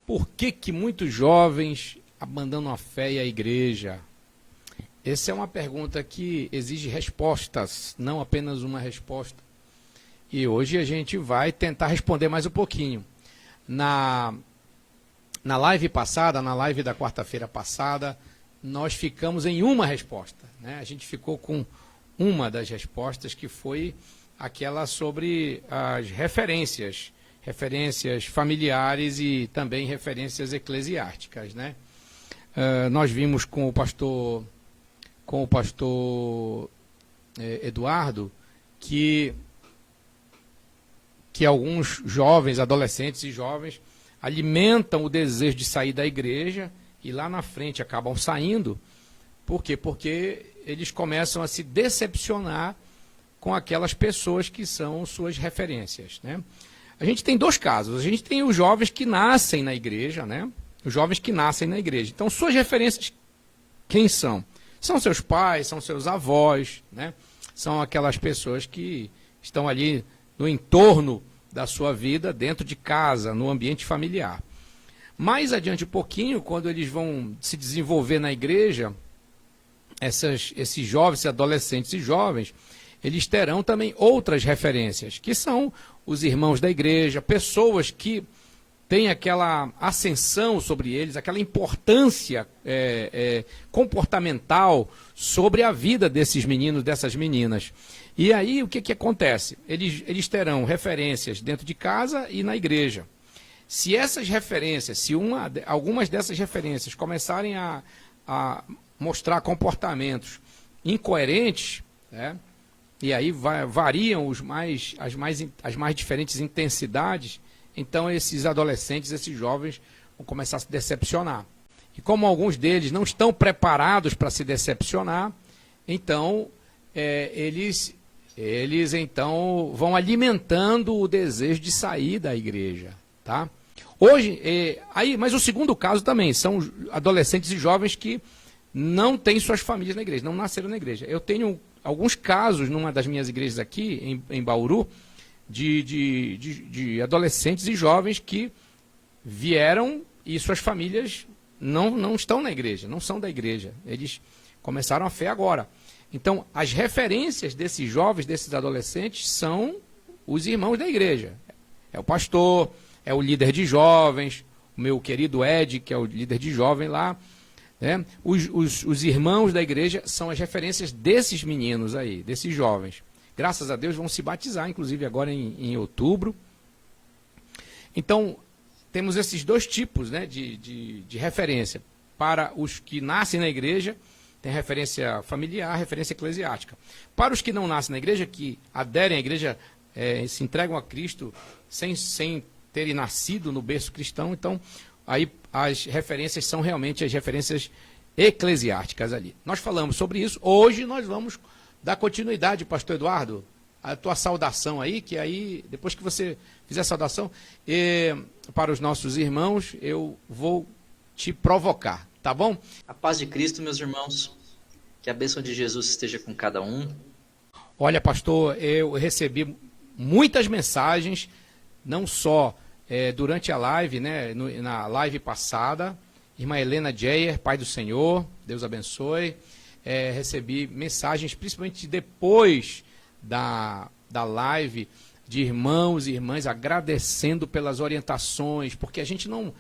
Por que que muitos jovens abandonam a fé e a igreja? Essa é uma pergunta que exige respostas, não apenas uma resposta. E hoje a gente vai tentar responder mais um pouquinho. Na live passada, na live da quarta-feira passada, nós ficamos em uma resposta, né? A gente ficou com uma das respostas, que foi aquela sobre as referências familiares e também referências eclesiásticas, né? Nós vimos com o pastor Eduardo que alguns jovens, adolescentes e jovens alimentam o desejo de sair da igreja e lá na frente acabam saindo. Por quê? Porque eles começam a se decepcionar com aquelas pessoas que são suas referências, né? A gente tem dois casos. A gente tem os jovens que nascem na igreja, né? Os jovens que nascem na igreja. Então, suas referências, quem são? São seus pais, são seus avós, né? São aquelas pessoas que estão ali no entorno da sua vida, dentro de casa, no ambiente familiar. Mais adiante um pouquinho, quando eles vão se desenvolver na igreja, esses jovens, esses adolescentes e jovens, eles terão também outras referências, que são os irmãos da igreja, pessoas que têm aquela ascensão sobre eles, aquela importância comportamental sobre a vida desses meninos, dessas meninas. E aí o que acontece? Eles terão referências dentro de casa e na igreja. Se essas referências, algumas dessas referências começarem a mostrar comportamentos incoerentes, né? E aí variam as mais diferentes intensidades, então esses adolescentes, esses jovens vão começar a se decepcionar. E como alguns deles não estão preparados para se decepcionar, então eles então vão alimentando o desejo de sair da igreja, tá? Hoje, mas o segundo caso também são adolescentes e jovens que não têm suas famílias na igreja, não nasceram na igreja. Eu tenho alguns casos numa das minhas igrejas aqui, em Bauru, de adolescentes e jovens que vieram e suas famílias não estão na igreja, não são da igreja. Eles começaram a fé agora. Então, as referências desses jovens, desses adolescentes, são os irmãos da igreja. É o pastor, é o líder de jovens, o meu querido Ed, que é o líder de jovem lá, né? Os irmãos da igreja são as referências desses meninos aí, desses jovens. Graças a Deus vão se batizar, inclusive agora em outubro. Então, temos esses dois tipos, né, de referência. Para os que nascem na igreja, tem referência familiar, referência eclesiástica. Para os que não nascem na igreja, que aderem à igreja, se entregam a Cristo sem terem nascido no berço cristão, então aí as referências são realmente as referências eclesiásticas ali. Nós falamos sobre isso. Hoje nós vamos dar continuidade, pastor Eduardo, a tua saudação aí, que aí, depois que você fizer a saudação, para os nossos irmãos, eu vou te provocar, tá bom? A paz de Cristo, meus irmãos, que a bênção de Jesus esteja com cada um. Olha, pastor, eu recebi muitas mensagens, não só durante a live, né, na live passada, irmã Helena Jeyer, Pai do Senhor, Deus abençoe, recebi mensagens, principalmente depois da live, de irmãos e irmãs agradecendo pelas orientações, porque a gente não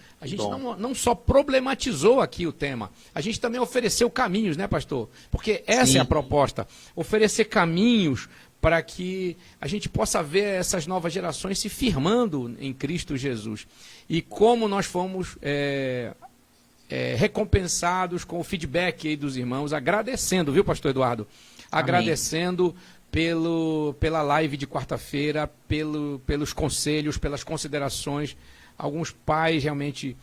só problematizou aqui o tema, a gente também ofereceu caminhos, né, pastor? Porque essa Sim. é a proposta, oferecer caminhos para que a gente possa ver essas novas gerações se firmando em Cristo Jesus. E como nós fomos recompensados com o feedback aí dos irmãos, agradecendo, viu, pastor Eduardo? Agradecendo pela live de quarta-feira, pelos conselhos, pelas considerações, alguns pais realmente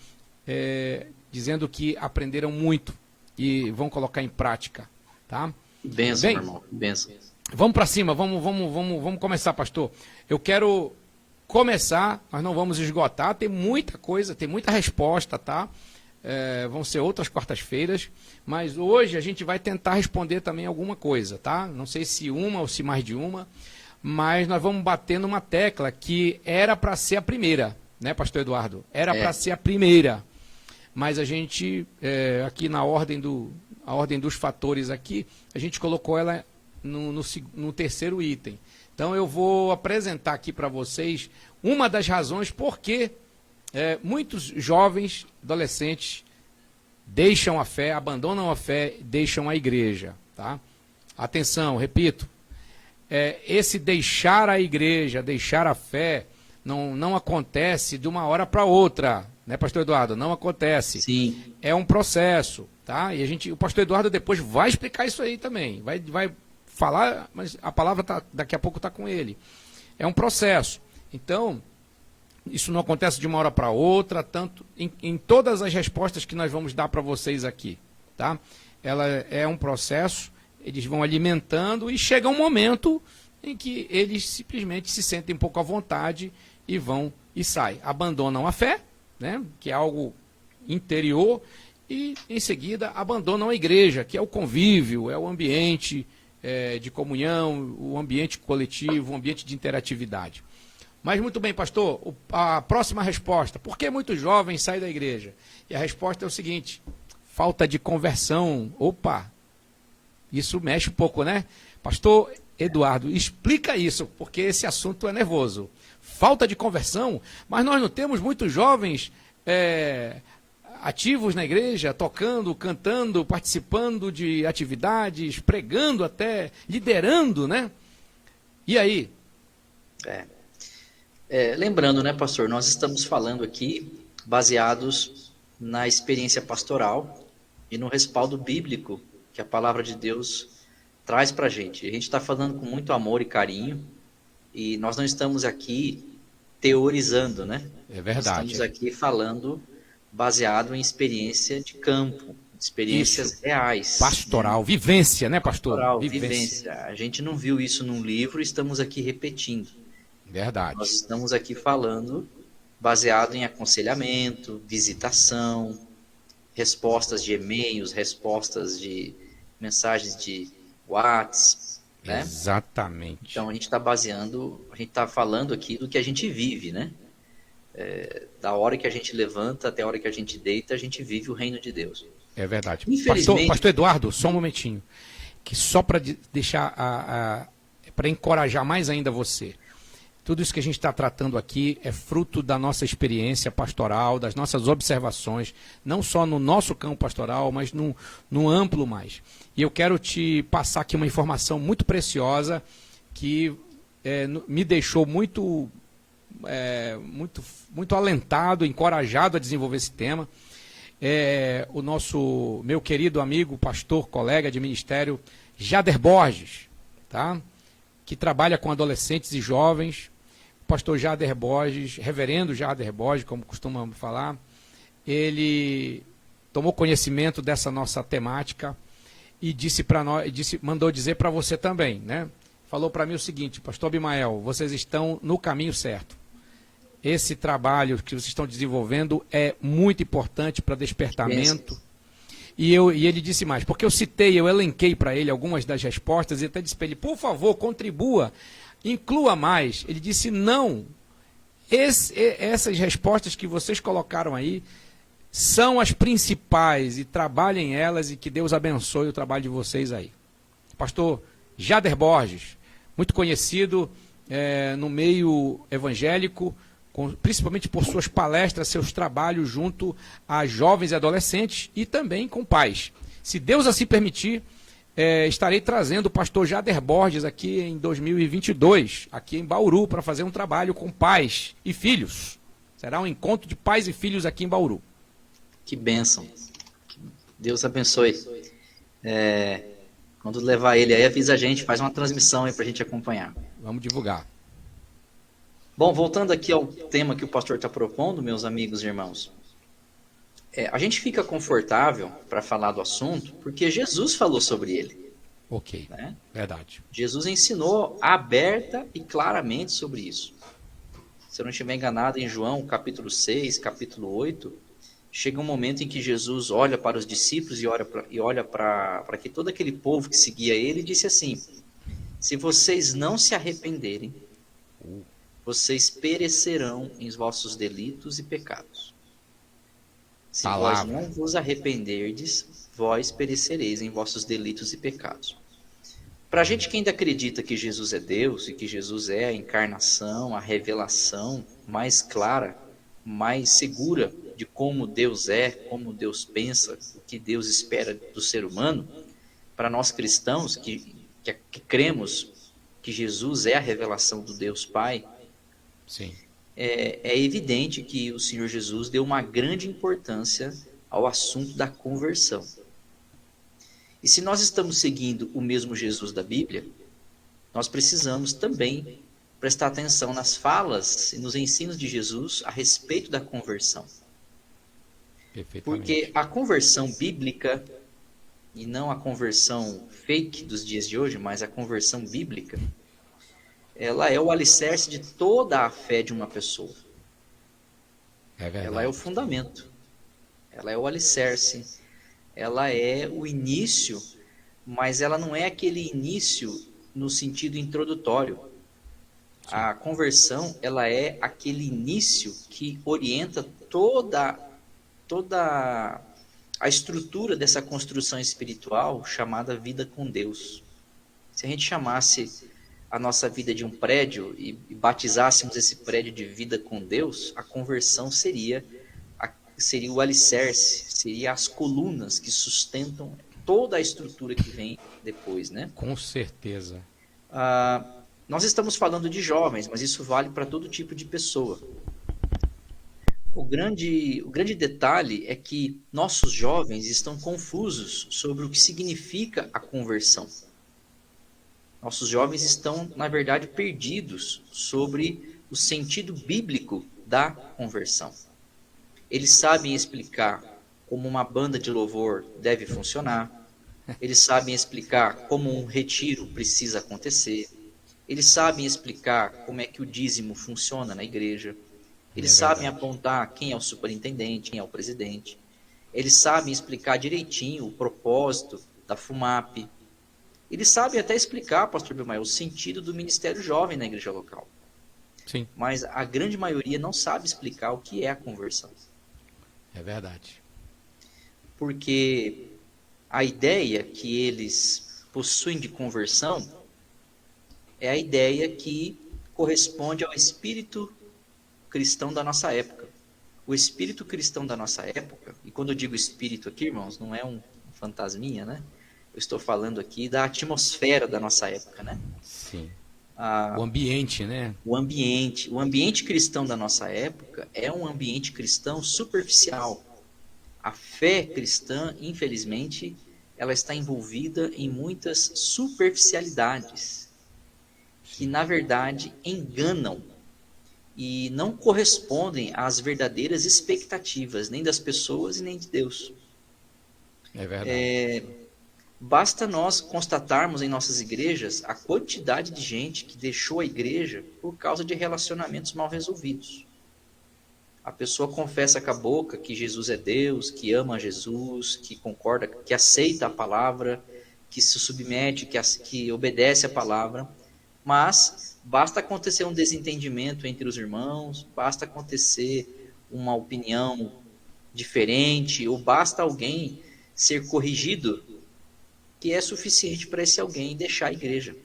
dizendo que aprenderam muito e vão colocar em prática, tá? Benção, Bem, meu irmão, benção. Vamos para cima, vamos começar, pastor. Eu quero começar, nós não vamos esgotar, tem muita coisa, tem muita resposta, tá? Vão ser outras quartas-feiras, mas hoje a gente vai tentar responder também alguma coisa, tá? Não sei se uma ou se mais de uma, mas nós vamos bater numa tecla que era para ser a primeira, né, pastor Eduardo? Era para ser a primeira, mas a gente, aqui na a ordem dos fatores aqui, a gente colocou ela no terceiro item. Então eu vou apresentar aqui para vocês uma das razões por que muitos jovens, adolescentes, deixam a fé, abandonam a fé, deixam a igreja, tá? Atenção, repito, esse deixar a igreja, deixar a fé, não acontece de uma hora para outra, né, pastor Eduardo? Não acontece. Sim. É um processo, tá? E o pastor Eduardo depois vai explicar isso aí também, vai falar, mas a palavra daqui a pouco está com ele. É um processo. Então, isso não acontece de uma hora para outra, tanto em todas as respostas que nós vamos dar para vocês aqui, tá? Ela é um processo, eles vão alimentando e chega um momento em que eles simplesmente se sentem um pouco à vontade e vão e saem. Abandonam a fé, né, que é algo interior, e em seguida abandonam a igreja, que é o convívio, é o ambiente de comunhão, o ambiente coletivo, o ambiente de interatividade. Mas muito bem, pastor, a próxima resposta. Por que muitos jovens saem da igreja? E a resposta é o seguinte: falta de conversão. Opa, isso mexe um pouco, né? Pastor Eduardo, explica isso, porque esse assunto é nervoso. Falta de conversão, mas nós não temos muitos jovens ativos na igreja, tocando, cantando, participando de atividades, pregando até, liderando, né? E aí? Lembrando, né, pastor, nós estamos falando aqui baseados na experiência pastoral e no respaldo bíblico que a palavra de Deus traz para a gente. A gente está falando com muito amor e carinho e nós não estamos aqui teorizando, né? É verdade. Estamos aqui falando baseado em experiência de campo, experiências reais. Pastoral, vivência, né, pastor? Pastoral, vivência. A gente não viu isso num livro, estamos aqui repetindo. Verdade. Nós estamos aqui falando baseado em aconselhamento, visitação, respostas de e-mails, respostas de mensagens de WhatsApp, né? Exatamente. Então a gente está falando aqui do que a gente vive, né? Da hora que a gente levanta até a hora que a gente deita, a gente vive o reino de Deus. É verdade. Infelizmente, Pastor Eduardo, só um momentinho. Que só para deixar, para encorajar mais ainda você. Tudo isso que a gente está tratando aqui é fruto da nossa experiência pastoral, das nossas observações, não só no nosso campo pastoral, mas no amplo mais. E eu quero te passar aqui uma informação muito preciosa que me deixou muito alentado, encorajado a desenvolver esse tema. O meu querido amigo, pastor, colega de ministério, Jader Borges, tá? Que trabalha com adolescentes e jovens. O pastor Jader Borges, reverendo Jader Borges, como costumamos falar, ele tomou conhecimento dessa nossa temática e disse para nós, mandou dizer para você também, né? Falou para mim o seguinte: pastor Abimael, vocês estão no caminho certo. Esse trabalho que vocês estão desenvolvendo é muito importante para despertamento. E ele disse mais, porque eu elenquei para ele algumas das respostas e até disse para ele: por favor, contribua, inclua mais. Ele disse: não, essas respostas que vocês colocaram aí são as principais e trabalhem elas e que Deus abençoe o trabalho de vocês aí. Pastor Jader Borges, muito conhecido no meio evangélico, principalmente por suas palestras, seus trabalhos junto a jovens e adolescentes e também com pais. Se Deus assim permitir, estarei trazendo o pastor Jader Borges aqui em 2022, aqui em Bauru, para fazer um trabalho com pais e filhos. Será um encontro de pais e filhos aqui em Bauru. Que bênção. Deus abençoe. Quando levar ele aí, avisa a gente, faz uma transmissão aí para a gente acompanhar. Vamos divulgar. Bom, voltando aqui ao tema que o pastor está propondo, meus amigos e irmãos. A gente fica confortável para falar do assunto porque Jesus falou sobre ele. Ok, né? Verdade. Jesus ensinou aberta e claramente sobre isso. Se eu não estiver enganado, em João, capítulo 6, capítulo 8, chega um momento em que Jesus olha para os discípulos e olha para todo aquele povo que seguia ele e disse assim: se vocês não se arrependerem, vocês perecerão em vossos delitos e pecados. Se Palavra. vós não vos arrependerdes, vós perecereis em vossos delitos e pecados. Para a gente que ainda acredita que Jesus é Deus e que Jesus é a encarnação, a revelação mais clara, mais segura de como Deus é, como Deus pensa, o que Deus espera do ser humano, para nós cristãos que cremos que Jesus é a revelação do Deus Pai, Sim. é evidente que o Senhor Jesus deu uma grande importância ao assunto da conversão. E se nós estamos seguindo o mesmo Jesus da Bíblia, nós precisamos também prestar atenção nas falas e nos ensinos de Jesus a respeito da conversão. Perfeitamente. Porque a conversão bíblica, e não a conversão fake dos dias de hoje, mas a conversão bíblica, ela é o alicerce de toda a fé de uma pessoa. É verdade. Ela é o fundamento. Ela é o alicerce. Ela é o início, mas ela não é aquele início no sentido introdutório. A conversão, ela é aquele início que orienta toda a estrutura dessa construção espiritual chamada vida com Deus. Se a gente chamasse a nossa vida de um prédio e batizássemos esse prédio de vida com Deus, a conversão seria o alicerce, seria as colunas que sustentam toda a estrutura que vem depois, né? Com certeza. Nós estamos falando de jovens, mas isso vale para todo tipo de pessoa. O grande detalhe é que nossos jovens estão confusos sobre o que significa a conversão. Nossos jovens estão, na verdade, perdidos sobre o sentido bíblico da conversão. Eles sabem explicar como uma banda de louvor deve funcionar. Eles sabem explicar como um retiro precisa acontecer. Eles sabem explicar como é que o dízimo funciona na igreja. Eles sabem apontar quem é o superintendente, quem é o presidente. Eles sabem explicar direitinho o propósito da FUMAP. Eles sabem até explicar, pastor Bilmael, o sentido do ministério jovem na igreja local. Sim. Mas a grande maioria não sabe explicar o que é a conversão. É verdade. Porque a ideia que eles possuem de conversão é a ideia que corresponde ao espírito cristão da nossa época. O espírito cristão da nossa época, e quando eu digo espírito aqui, irmãos, não é um fantasminha, né? Eu estou falando aqui da atmosfera da nossa época, né? Sim. O ambiente, né? O ambiente cristão da nossa época é um ambiente cristão superficial. A fé cristã, infelizmente, ela está envolvida em muitas superficialidades que, na verdade, enganam e não correspondem às verdadeiras expectativas, nem das pessoas e nem de Deus. É verdade. Basta nós constatarmos em nossas igrejas a quantidade de gente que deixou a igreja por causa de relacionamentos mal resolvidos. A pessoa confessa com a boca que Jesus é Deus, que ama Jesus, que concorda, que aceita a palavra, que se submete, que obedece a palavra, mas basta acontecer um desentendimento entre os irmãos, basta acontecer uma opinião diferente, ou basta alguém ser corrigido, que é suficiente para esse alguém deixar a igreja,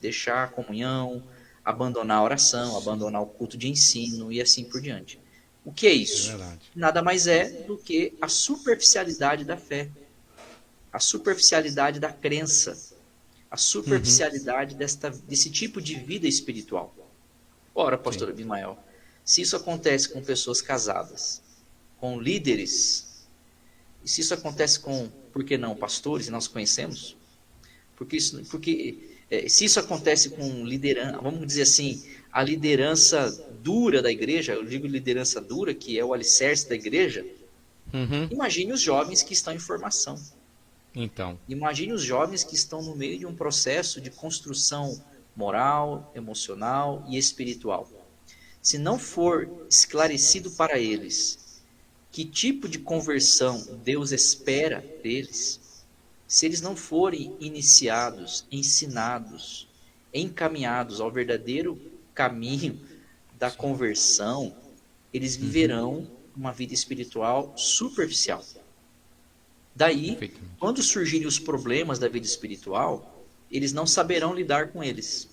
deixar a comunhão, abandonar a oração, abandonar o culto de ensino e assim por diante. O que é isso? É verdade. Nada mais é do que a superficialidade da fé, a superficialidade da crença, a superficialidade desse tipo de vida espiritual. Ora, pastor Abimael, se isso acontece com pessoas casadas, com líderes, e se isso acontece com, por que não, pastores, e nós conhecemos, se isso acontece com liderança, vamos dizer assim, a liderança dura da igreja, eu digo liderança dura, que é o alicerce da igreja, imagine os jovens que estão em formação. Então. Imagine os jovens que estão no meio de um processo de construção moral, emocional e espiritual. Se não for esclarecido para eles que tipo de conversão Deus espera deles, se eles não forem iniciados, ensinados, encaminhados ao verdadeiro caminho da Sim. conversão, eles viverão uma vida espiritual superficial. Daí, Perfeitamente. quando surgirem os problemas da vida espiritual, eles não saberão lidar com eles.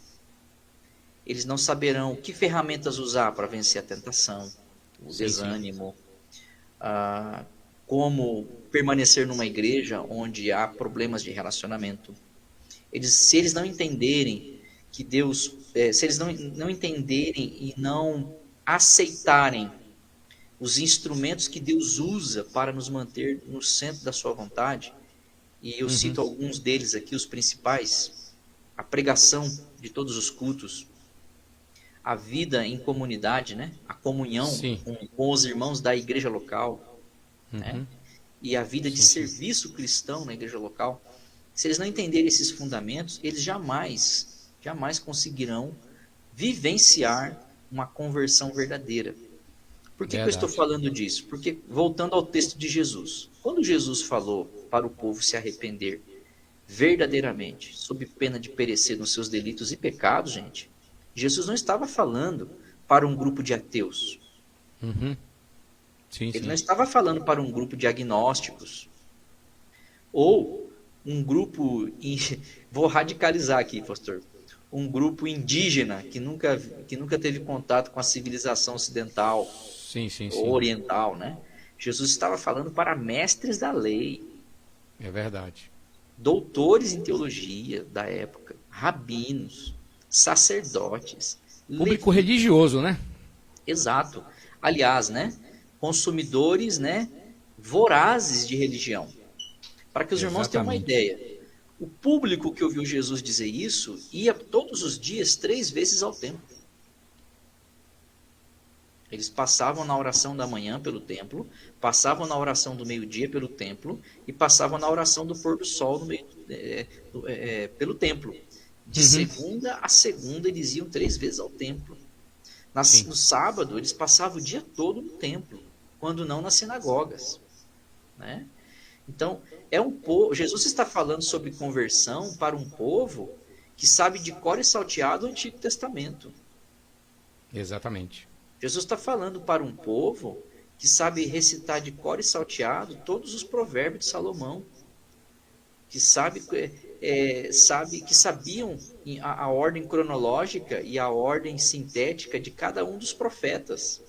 Eles não saberão que ferramentas usar para vencer a tentação, o Sim, sim. desânimo, ah, como permanecer numa igreja onde há problemas de relacionamento. Se eles não entenderem que Deus, se eles não entenderem e não aceitarem os instrumentos que Deus usa para nos manter no centro da sua vontade, e eu Uhum. cito alguns deles aqui, os principais: a pregação de todos os cultos, a vida em comunidade, né? A comunhão Sim. com os irmãos da igreja local, né? Uhum. E a vida de Sim, sim. serviço cristão na igreja local. Se eles não entenderem esses fundamentos, eles jamais conseguirão vivenciar uma conversão verdadeira. Por que eu estou Verdade. falando disso? Porque, voltando ao texto de Jesus, quando Jesus falou para o povo se arrepender verdadeiramente, sob pena de perecer nos seus delitos e pecados, gente, Jesus não estava falando para um grupo de ateus. Uhum. Sim, Ele não sim. estava falando para um grupo de agnósticos. Ou um grupo, vou radicalizar aqui, pastor, um grupo indígena que nunca teve contato com a civilização ocidental Sim, sim, ou sim. oriental, né? Jesus estava falando para mestres da lei, É verdade. doutores em teologia da época, rabinos, sacerdotes, Público levitas, religioso, né? exato. Aliás, né? Consumidores, né? Vorazes de religião. Para que os irmãos tenham uma Exatamente. ideia, o público que ouviu Jesus dizer isso ia todos os dias 3 vezes ao templo. Eles passavam na oração da manhã pelo templo, passavam na oração do meio-dia pelo templo e passavam na oração do pôr do sol pelo templo. De Uhum. segunda a segunda eles iam 3 vezes ao templo. Sim. No sábado eles passavam o dia todo no templo, quando não nas sinagogas, né? Então, Jesus está falando sobre conversão para um povo que sabe de cor e salteado o Antigo Testamento. Exatamente. Jesus está falando para um povo que sabe recitar de cor e salteado todos os provérbios de Salomão, que que sabiam a ordem cronológica e a ordem sintética de cada um dos profetas.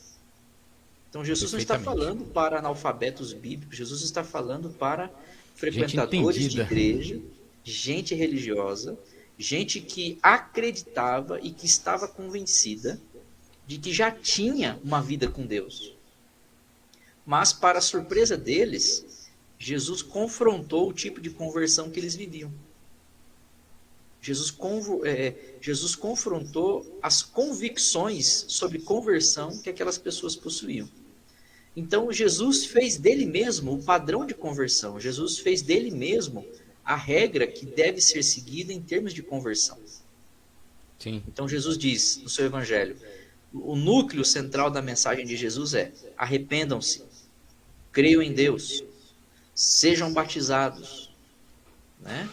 Então Jesus não está Perfeitamente. falando para analfabetos bíblicos, Jesus está falando para Gente frequentadores de entendida. igreja, gente religiosa, gente que acreditava e que estava convencida de que já tinha uma vida com Deus. Mas, para a surpresa deles, Jesus confrontou o tipo de conversão que eles viviam. Jesus confrontou as convicções sobre conversão que aquelas pessoas possuíam. Então, Jesus fez dele mesmo o padrão de conversão. Jesus fez dele mesmo a regra que deve ser seguida em termos de conversão. Sim. Então, Jesus diz no seu evangelho, o núcleo central da mensagem de Jesus é: arrependam-se, creiam em Deus, sejam batizados, né?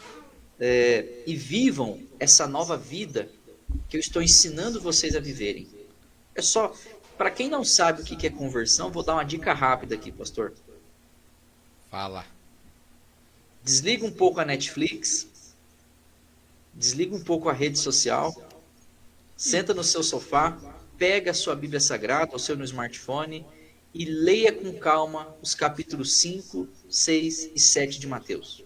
E vivam essa nova vida que eu estou ensinando vocês a viverem. É só, para quem não sabe o que é conversão, vou dar uma dica rápida aqui, pastor. Fala. Desliga um pouco a Netflix, desliga um pouco a rede social, senta no seu sofá, pega a sua Bíblia Sagrada, ou seu no smartphone, e leia com calma os capítulos 5, 6 e 7 de Mateus.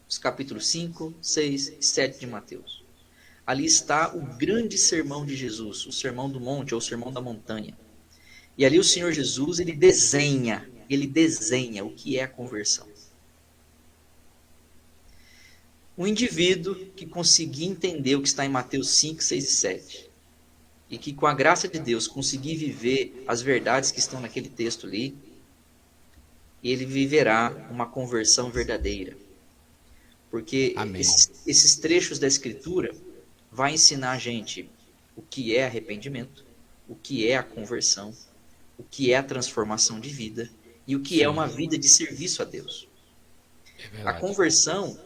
Os capítulos 5, 6 e 7 de Mateus. Ali está o grande sermão de Jesus, o sermão do monte ou o sermão da montanha. E ali o Senhor Jesus, ele desenha o que é a conversão. Um indivíduo que conseguir entender o que está em Mateus 5, 6 e 7, e que com a graça de Deus conseguir viver as verdades que estão naquele texto ali, ele viverá uma conversão verdadeira. Porque Amém. esses trechos da Escritura vai ensinar a gente o que é arrependimento, o que é a conversão, o que é a transformação de vida e o que é Sim. uma vida de serviço a Deus. É A verdade. conversão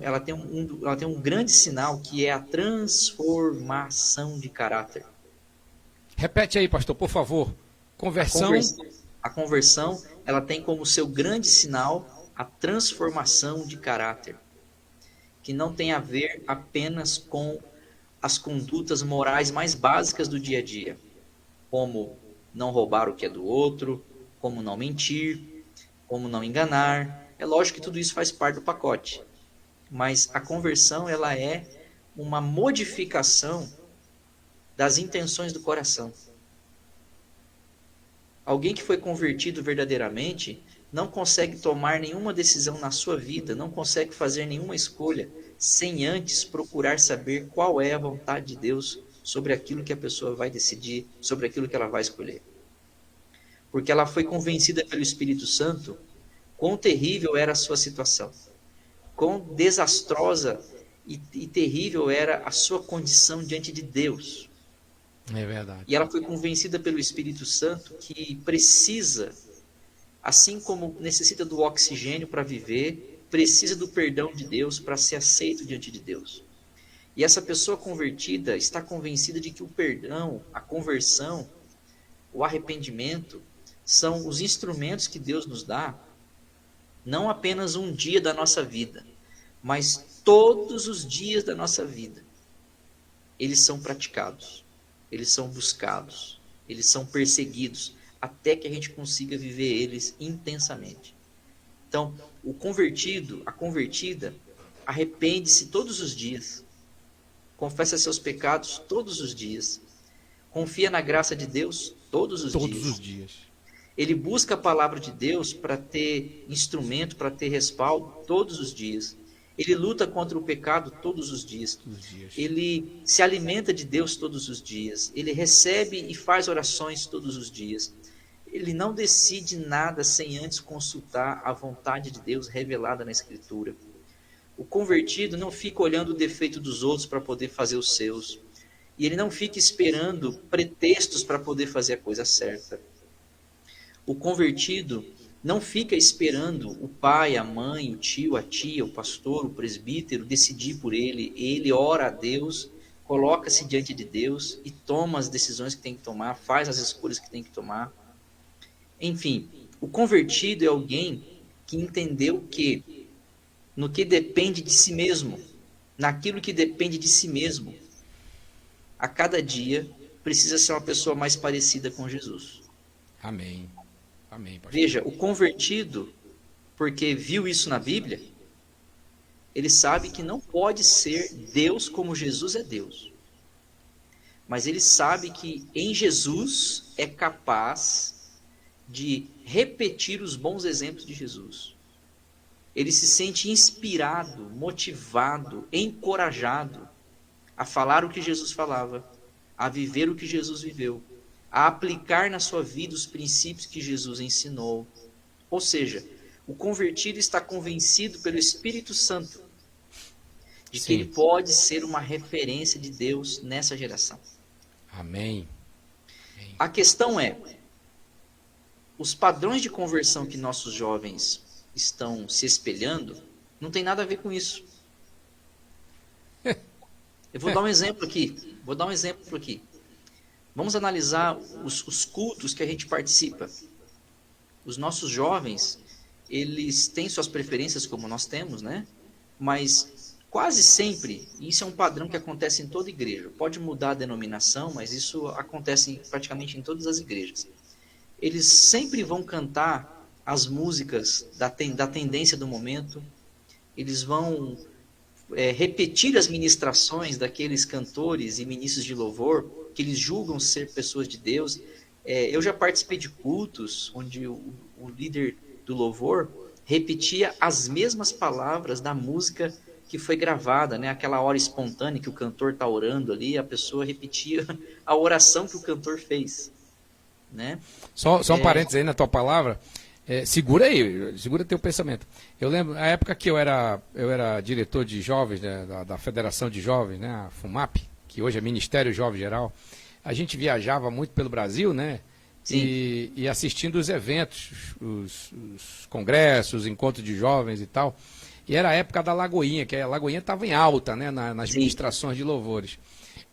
ela tem um grande sinal que é a transformação de caráter. Repete aí, pastor, por favor. Conversão. A conversão, ela tem como seu grande sinal a transformação de caráter, que não tem a ver apenas com as condutas morais mais básicas do dia a dia, como não roubar o que é do outro, como não mentir, como não enganar. É lógico que tudo isso faz parte do pacote, mas a conversão, ela é uma modificação das intenções do coração. Alguém que foi convertido verdadeiramente não consegue tomar nenhuma decisão na sua vida, não consegue fazer nenhuma escolha sem antes procurar saber qual é a vontade de Deus sobre aquilo que a pessoa vai decidir, sobre aquilo que ela vai escolher. Porque ela foi convencida pelo Espírito Santo quão terrível era a sua situação, quão desastrosa e terrível era a sua condição diante de Deus. É verdade. E ela foi convencida pelo Espírito Santo que precisa, assim como necessita do oxigênio para viver, precisa do perdão de Deus para ser aceito diante de Deus. E essa pessoa convertida está convencida de que o perdão, a conversão, o arrependimento são os instrumentos que Deus nos dá, não apenas um dia da nossa vida, mas todos os dias da nossa vida. Eles são praticados, eles são buscados, eles são perseguidos, até que a gente consiga viver eles intensamente. Então, o convertido, a convertida, arrepende-se todos os dias, confessa seus pecados todos os dias, confia na graça de Deus todos os dias. Ele busca a palavra de Deus para ter instrumento, para ter respaldo todos os dias. Ele luta contra o pecado todos os dias. Ele se alimenta de Deus todos os dias. Ele recebe e faz orações todos os dias. Ele não decide nada sem antes consultar a vontade de Deus revelada na Escritura. O convertido não fica olhando o defeito dos outros para poder fazer os seus. E ele não fica esperando pretextos para poder fazer a coisa certa. O convertido não fica esperando o pai, a mãe, o tio, a tia, o pastor, o presbítero decidir por ele. Ele ora a Deus, coloca-se diante de Deus e toma as decisões que tem que tomar, faz as escolhas que tem que tomar. Enfim, o convertido é alguém que entendeu que no que depende de si mesmo, naquilo que depende de si mesmo, a cada dia precisa ser uma pessoa mais parecida com Jesus. Amém. Amém, pastor. Veja, o convertido, porque viu isso na Bíblia, ele sabe que não pode ser Deus como Jesus é Deus. Mas ele sabe que em Jesus é capaz de repetir os bons exemplos de Jesus. Ele se sente inspirado, motivado, encorajado a falar o que Jesus falava, a viver o que Jesus viveu, a aplicar na sua vida os princípios que Jesus ensinou. Ou seja, o convertido está convencido pelo Espírito Santo de que ele pode ser uma referência de Deus nessa geração. Amém. A questão é, os padrões de conversão que nossos jovens estão se espelhando não tem nada a ver com isso. Eu vou dar um exemplo aqui. Vamos analisar os cultos que a gente participa. Os nossos jovens, eles têm suas preferências como nós temos, né? Mas quase sempre, isso é um padrão que acontece em toda igreja. Pode mudar a denominação, mas isso acontece praticamente em todas as igrejas. Eles sempre vão cantar as músicas da tendência do momento. Eles vão repetir as ministrações daqueles cantores e ministros de louvor que eles julgam ser pessoas de Deus. Eu já participei de cultos onde o líder do louvor repetia as mesmas palavras da música que foi gravada, né? Aquela hora espontânea que o cantor está orando ali, a pessoa repetia a oração que o cantor fez, né? Só um parênteses aí na tua palavra. Segura teu pensamento. Eu lembro, na época que eu era diretor de jovens, né, da Federação de Jovens, né, a FUMAP, que hoje é Ministério Jovem Geral, a gente viajava muito pelo Brasil, né? E assistindo os eventos, os congressos, os encontros de jovens e tal. E era a época da Lagoinha, que a Lagoinha estava em alta, né, nas ministrações de louvores.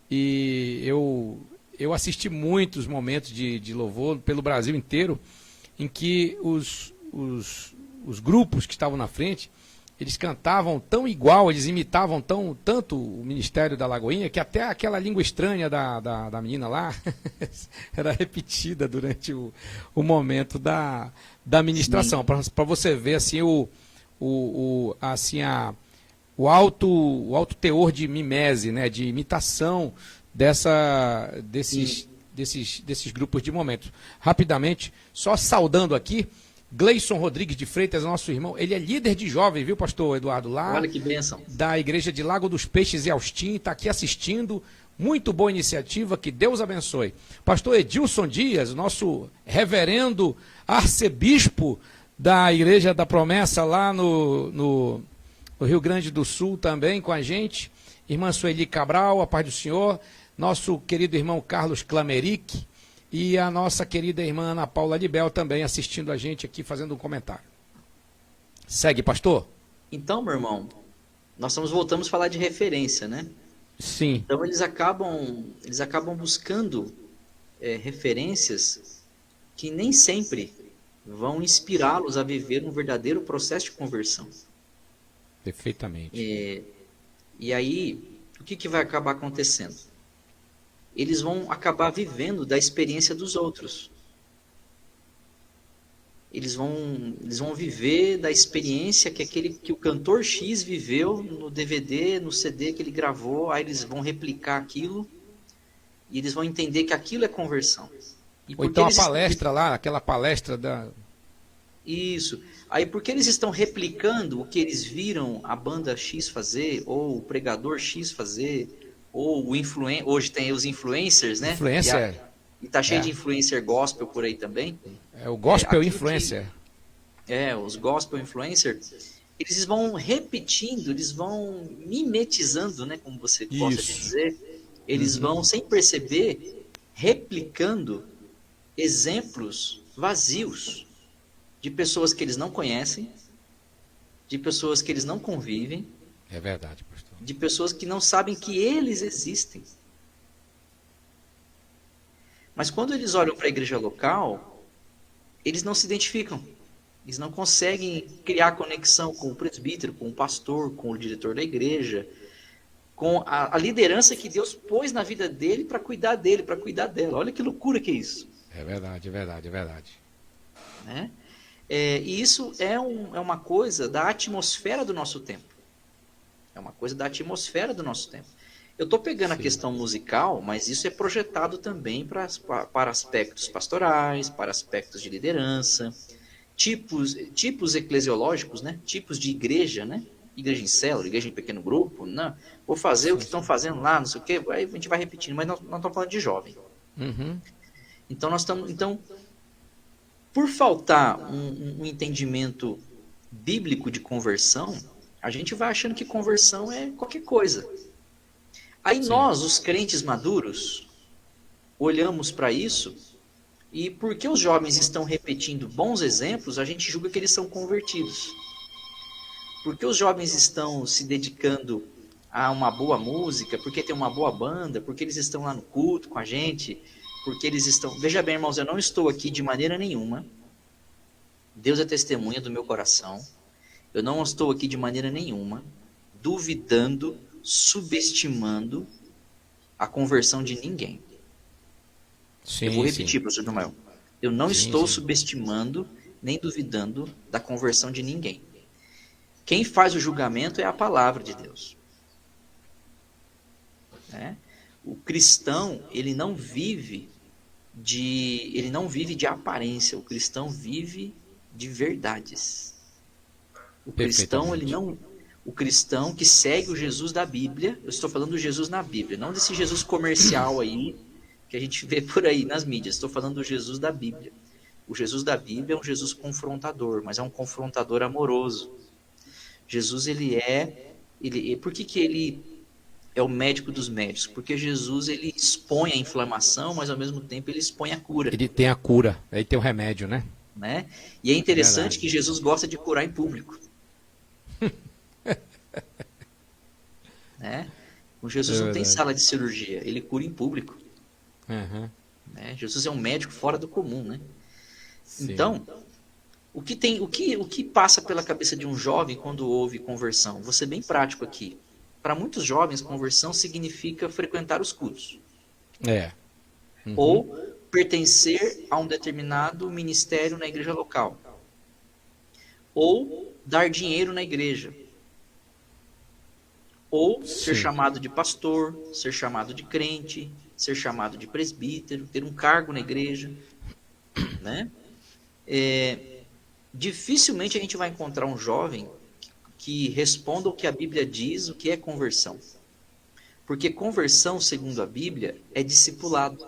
E eu eu assisti muitos momentos de louvor pelo Brasil inteiro, em que os grupos que estavam na frente, eles cantavam tão igual, eles imitavam tanto o Ministério da Lagoinha, que até aquela língua estranha da menina lá era repetida durante o momento da ministração, para você ver assim, o alto teor de mimese, né, de imitação desses grupos de momentos. Rapidamente, só saudando aqui, Gleison Rodrigues de Freitas, nosso irmão, ele é líder de jovem, viu, pastor Eduardo? Lá, olha que bênção. Da igreja de Lago dos Peixes e Austin, está aqui assistindo, muito boa iniciativa, que Deus abençoe. Pastor Edilson Dias, nosso reverendo arcebispo da Igreja da Promessa, lá no Rio Grande do Sul, também com a gente. Irmã Sueli Cabral, a paz do Senhor. Nosso querido irmão Carlos Clameric. E a nossa querida irmã Ana Paula Libel também assistindo a gente aqui, fazendo um comentário. Segue, pastor. Então, meu irmão, nós voltamos a falar de referência, né? Sim. Então, eles acabam buscando referências que nem sempre vão inspirá-los a viver um verdadeiro processo de conversão. Perfeitamente. E aí, o que vai acabar acontecendo? Eles vão acabar vivendo da experiência dos outros. Eles vão viver da experiência que o cantor X viveu no DVD, no CD que ele gravou, aí eles vão replicar aquilo e eles vão entender que aquilo é conversão. Ou então a palestra lá, aquela palestra da... Isso. Aí porque eles estão replicando o que eles viram a banda X fazer, ou o pregador X fazer, ou hoje tem os influencers, né? E tá cheio de influencer gospel por aí também. É o gospel influencer. Os gospel influencers, eles vão repetindo, eles vão mimetizando, né? Como você gosta de dizer. Eles vão, sem perceber, replicando exemplos vazios de pessoas que eles não conhecem, de pessoas que eles não convivem. É verdade, pastor. De pessoas que não sabem que eles existem. Mas quando eles olham para a igreja local, eles não se identificam. Eles não conseguem criar conexão com o presbítero, com o pastor, com o diretor da igreja, com a liderança que Deus pôs na vida dele para cuidar dele, para cuidar dela. Olha que loucura que é isso. É verdade, é verdade, é verdade. Né? E isso é uma coisa da atmosfera do nosso tempo. É uma coisa da atmosfera do nosso tempo. Eu estou pegando a questão musical, mas isso é projetado também para aspectos pastorais, para aspectos de liderança, tipos eclesiológicos, né? Tipos de igreja, né? Igreja em célula, igreja em pequeno grupo. Não, vou fazer o que estão fazendo lá, não sei o quê. Aí a gente vai repetindo, mas nós estamos falando de jovem. Uhum. Então, por faltar um entendimento bíblico de conversão, a gente vai achando que conversão é qualquer coisa. Aí nós, os crentes maduros, olhamos para isso e porque os jovens estão repetindo bons exemplos, a gente julga que eles são convertidos. Porque os jovens estão se dedicando a uma boa música, porque tem uma boa banda, porque eles estão lá no culto com a gente, porque eles estão... Veja bem, irmãos, eu não estou aqui de maneira nenhuma. Deus é testemunha do meu coração. Eu não estou aqui de maneira nenhuma duvidando, subestimando a conversão de ninguém. Eu vou repetir, professor Noel. Eu não estou subestimando nem duvidando da conversão de ninguém. Quem faz o julgamento é a palavra de Deus. O cristão, ele não vive de aparência. O cristão vive de verdades. O cristão que segue o Jesus da Bíblia, eu estou falando do Jesus na Bíblia, não desse Jesus comercial aí que a gente vê por aí nas mídias. Estou falando do Jesus da Bíblia. O Jesus da Bíblia é um Jesus confrontador, mas é um confrontador amoroso. Jesus, por que ele é o médico dos médicos? Porque Jesus, ele expõe a inflamação, mas ao mesmo tempo ele expõe a cura. Ele tem a cura, aí tem o remédio, né? E é interessante que Jesus gosta de curar em público. O Jesus não tem sala de cirurgia, ele cura em público. Uhum. né? Jesus é um médico fora do comum, né? Sim. Então, o que passa pela cabeça de um jovem quando ouve conversão? Vou ser bem prático aqui. Para muitos jovens, conversão significa frequentar os cultos É. Uhum. ou pertencer a um determinado ministério na igreja local, ou dar dinheiro na igreja, ou ser Sim. chamado de pastor, ser chamado de crente, ser chamado de presbítero, ter um cargo na igreja, né? Dificilmente a gente vai encontrar um jovem que responda o que a Bíblia diz, o que é conversão. Porque conversão, segundo a Bíblia, é discipulado.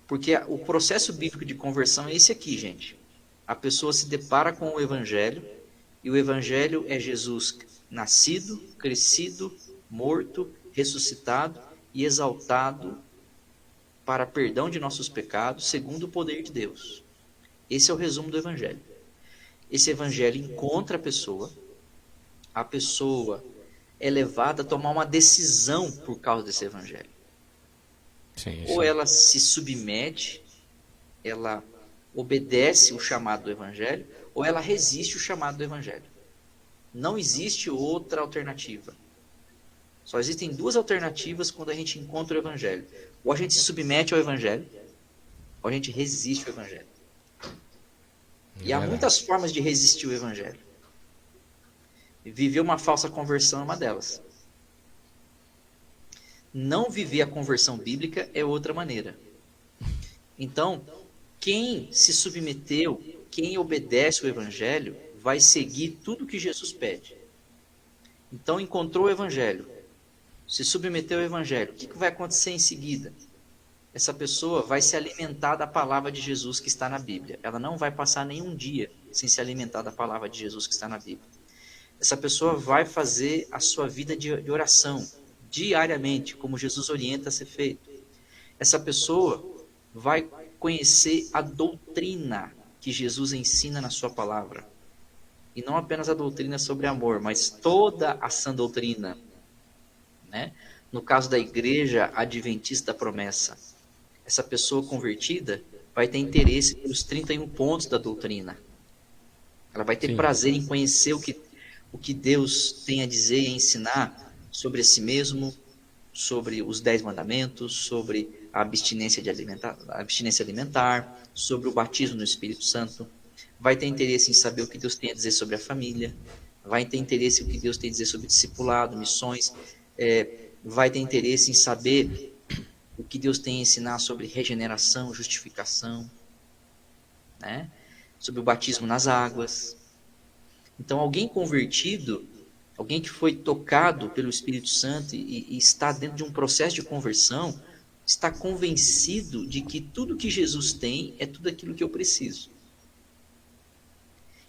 Porque o processo bíblico de conversão é esse aqui, gente. A pessoa se depara com o Evangelho, e o Evangelho é Jesus nascido, crescido, morto, ressuscitado e exaltado para perdão de nossos pecados, segundo o poder de Deus. Esse é o resumo do Evangelho. Esse Evangelho encontra a pessoa é levada a tomar uma decisão por causa desse Evangelho. Sim, Ou sim. ela se submete, ela obedece o chamado do Evangelho, ou ela resiste o chamado do Evangelho. Não existe outra alternativa. Só existem duas alternativas quando a gente encontra o Evangelho. Ou a gente se submete ao Evangelho, ou a gente resiste ao Evangelho. E há muitas formas de resistir ao Evangelho. Viver uma falsa conversão é uma delas. Não viver a conversão bíblica é outra maneira. Então, quem se submeteu, quem obedece o Evangelho, vai seguir tudo que Jesus pede. Então, encontrou o Evangelho, se submeteu ao Evangelho. O que vai acontecer em seguida? Essa pessoa vai se alimentar da palavra de Jesus que está na Bíblia. Ela não vai passar nenhum dia sem se alimentar da palavra de Jesus que está na Bíblia. Essa pessoa vai fazer a sua vida de oração diariamente, como Jesus orienta a ser feito. Essa pessoa vai conhecer a doutrina que Jesus ensina na sua palavra. E não apenas a doutrina sobre amor, mas toda a sã doutrina, né? No caso da igreja adventista da promessa, essa pessoa convertida vai ter interesse pelos 31 pontos da doutrina. Ela vai ter Sim. prazer em conhecer o que Deus tem a dizer e a ensinar sobre si mesmo, sobre os 10 mandamentos, sobre a abstinência alimentar, sobre o batismo no Espírito Santo. Vai ter interesse em saber o que Deus tem a dizer sobre a família, vai ter interesse em o que Deus tem a dizer sobre discipulado, missões, vai ter interesse em saber o que Deus tem a ensinar sobre regeneração, justificação, né? Sobre o batismo nas águas. Então, alguém convertido, alguém que foi tocado pelo Espírito Santo e está dentro de um processo de conversão, está convencido de que tudo que Jesus tem é tudo aquilo que eu preciso.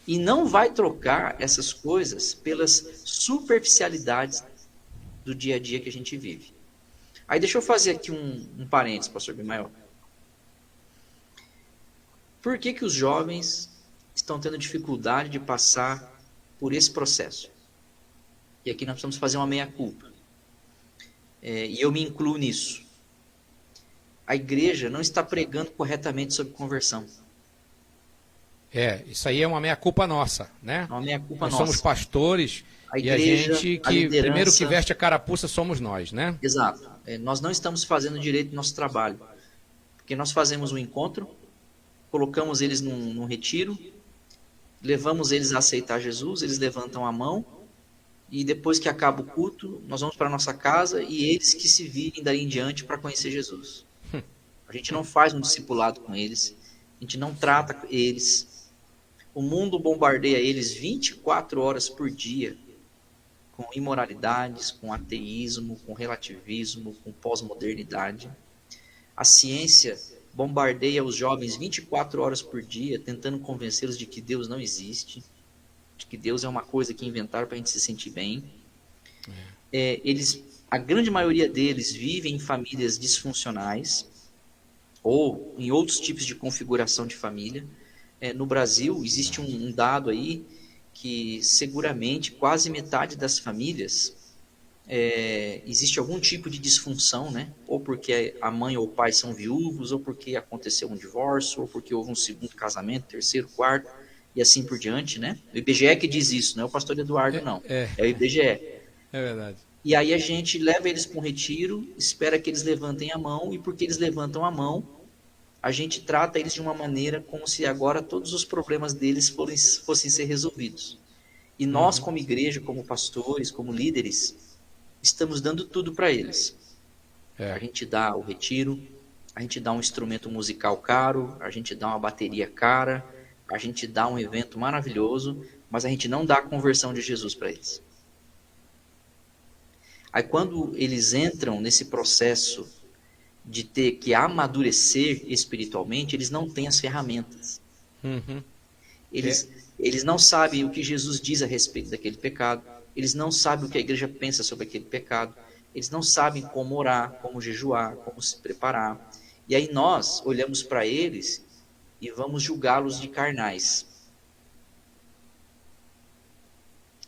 E não vai trocar essas coisas pelas superficialidades do dia a dia que a gente vive. Aí deixa eu fazer aqui um parênteses, pastor Bimael. Por que os jovens estão tendo dificuldade de passar por esse processo? E aqui nós precisamos fazer uma meia-culpa. E eu me incluo nisso. A igreja não está pregando corretamente sobre conversão. Isso aí é uma meia-culpa nossa, né? É uma meia-culpa Nós nossa. somos pastores e a igreja, gente a que liderança... primeiro que veste a carapuça somos nós, né? Exato. Nós não estamos fazendo direito do nosso trabalho. Porque nós fazemos um encontro, colocamos eles num retiro, levamos eles a aceitar Jesus, eles levantam a mão, e depois que acaba o culto, nós vamos para a nossa casa e eles que se virem daí em diante para conhecer Jesus. A gente não faz um discipulado com eles, a gente não trata eles. O mundo bombardeia eles 24 horas por dia, com imoralidades, com ateísmo, com relativismo, com pós-modernidade. A ciência bombardeia os jovens 24 horas por dia, tentando convencê-los de que Deus não existe, de que Deus é uma coisa que inventaram para a gente se sentir bem. A grande maioria deles vivem em famílias disfuncionais ou em outros tipos de configuração de família. No Brasil, existe um dado aí que seguramente quase metade das famílias existe algum tipo de disfunção, né? Ou porque a mãe ou o pai são viúvos, ou porque aconteceu um divórcio, ou porque houve um segundo casamento, terceiro, quarto, e assim por diante, né? O IBGE que diz isso, não é o pastor Eduardo, não. É o IBGE. É verdade. E aí a gente leva eles para um retiro, espera que eles levantem a mão, e porque eles levantam a mão, a gente trata eles de uma maneira como se agora todos os problemas deles fossem ser resolvidos. E nós, como igreja, como pastores, como líderes, estamos dando tudo para eles. A gente dá o retiro, a gente dá um instrumento musical caro, a gente dá uma bateria cara, a gente dá um evento maravilhoso, mas a gente não dá a conversão de Jesus para eles. Aí quando eles entram nesse processo de ter que amadurecer espiritualmente, eles não têm as ferramentas. Eles não sabem o que Jesus diz a respeito daquele pecado, eles não sabem o que a igreja pensa sobre aquele pecado, eles não sabem como orar, como jejuar, como se preparar. E aí nós olhamos para eles e vamos julgá-los de carnais.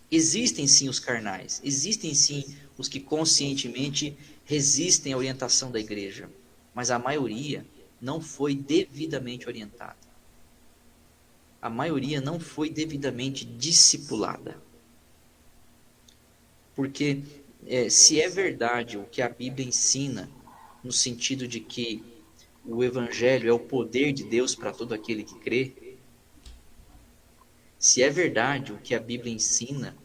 Existem sim os carnais, existem sim os que conscientemente resistem à orientação da igreja, mas a maioria não foi devidamente orientada. A maioria não foi devidamente discipulada. Porque se é verdade o que a Bíblia ensina, no sentido de que o Evangelho é o poder de Deus para todo aquele que crê, se é verdade o que a Bíblia ensina,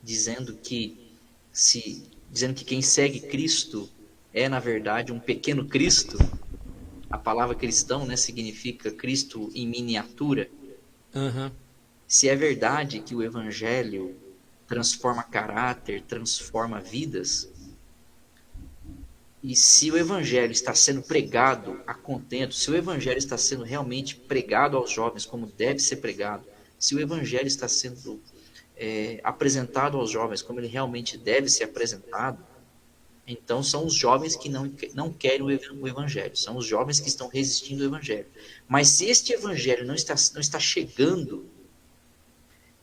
dizendo que quem segue Cristo é, na verdade, um pequeno Cristo, a palavra cristão, né, significa Cristo em miniatura. Se é verdade que o Evangelho transforma caráter, transforma vidas, e se o Evangelho está sendo pregado a contento, se o Evangelho está sendo realmente pregado aos jovens como deve ser pregado, se o Evangelho está sendo apresentado aos jovens como ele realmente deve ser apresentado, então são os jovens que não querem o Evangelho, são os jovens que estão resistindo ao Evangelho. Mas se este Evangelho não está chegando,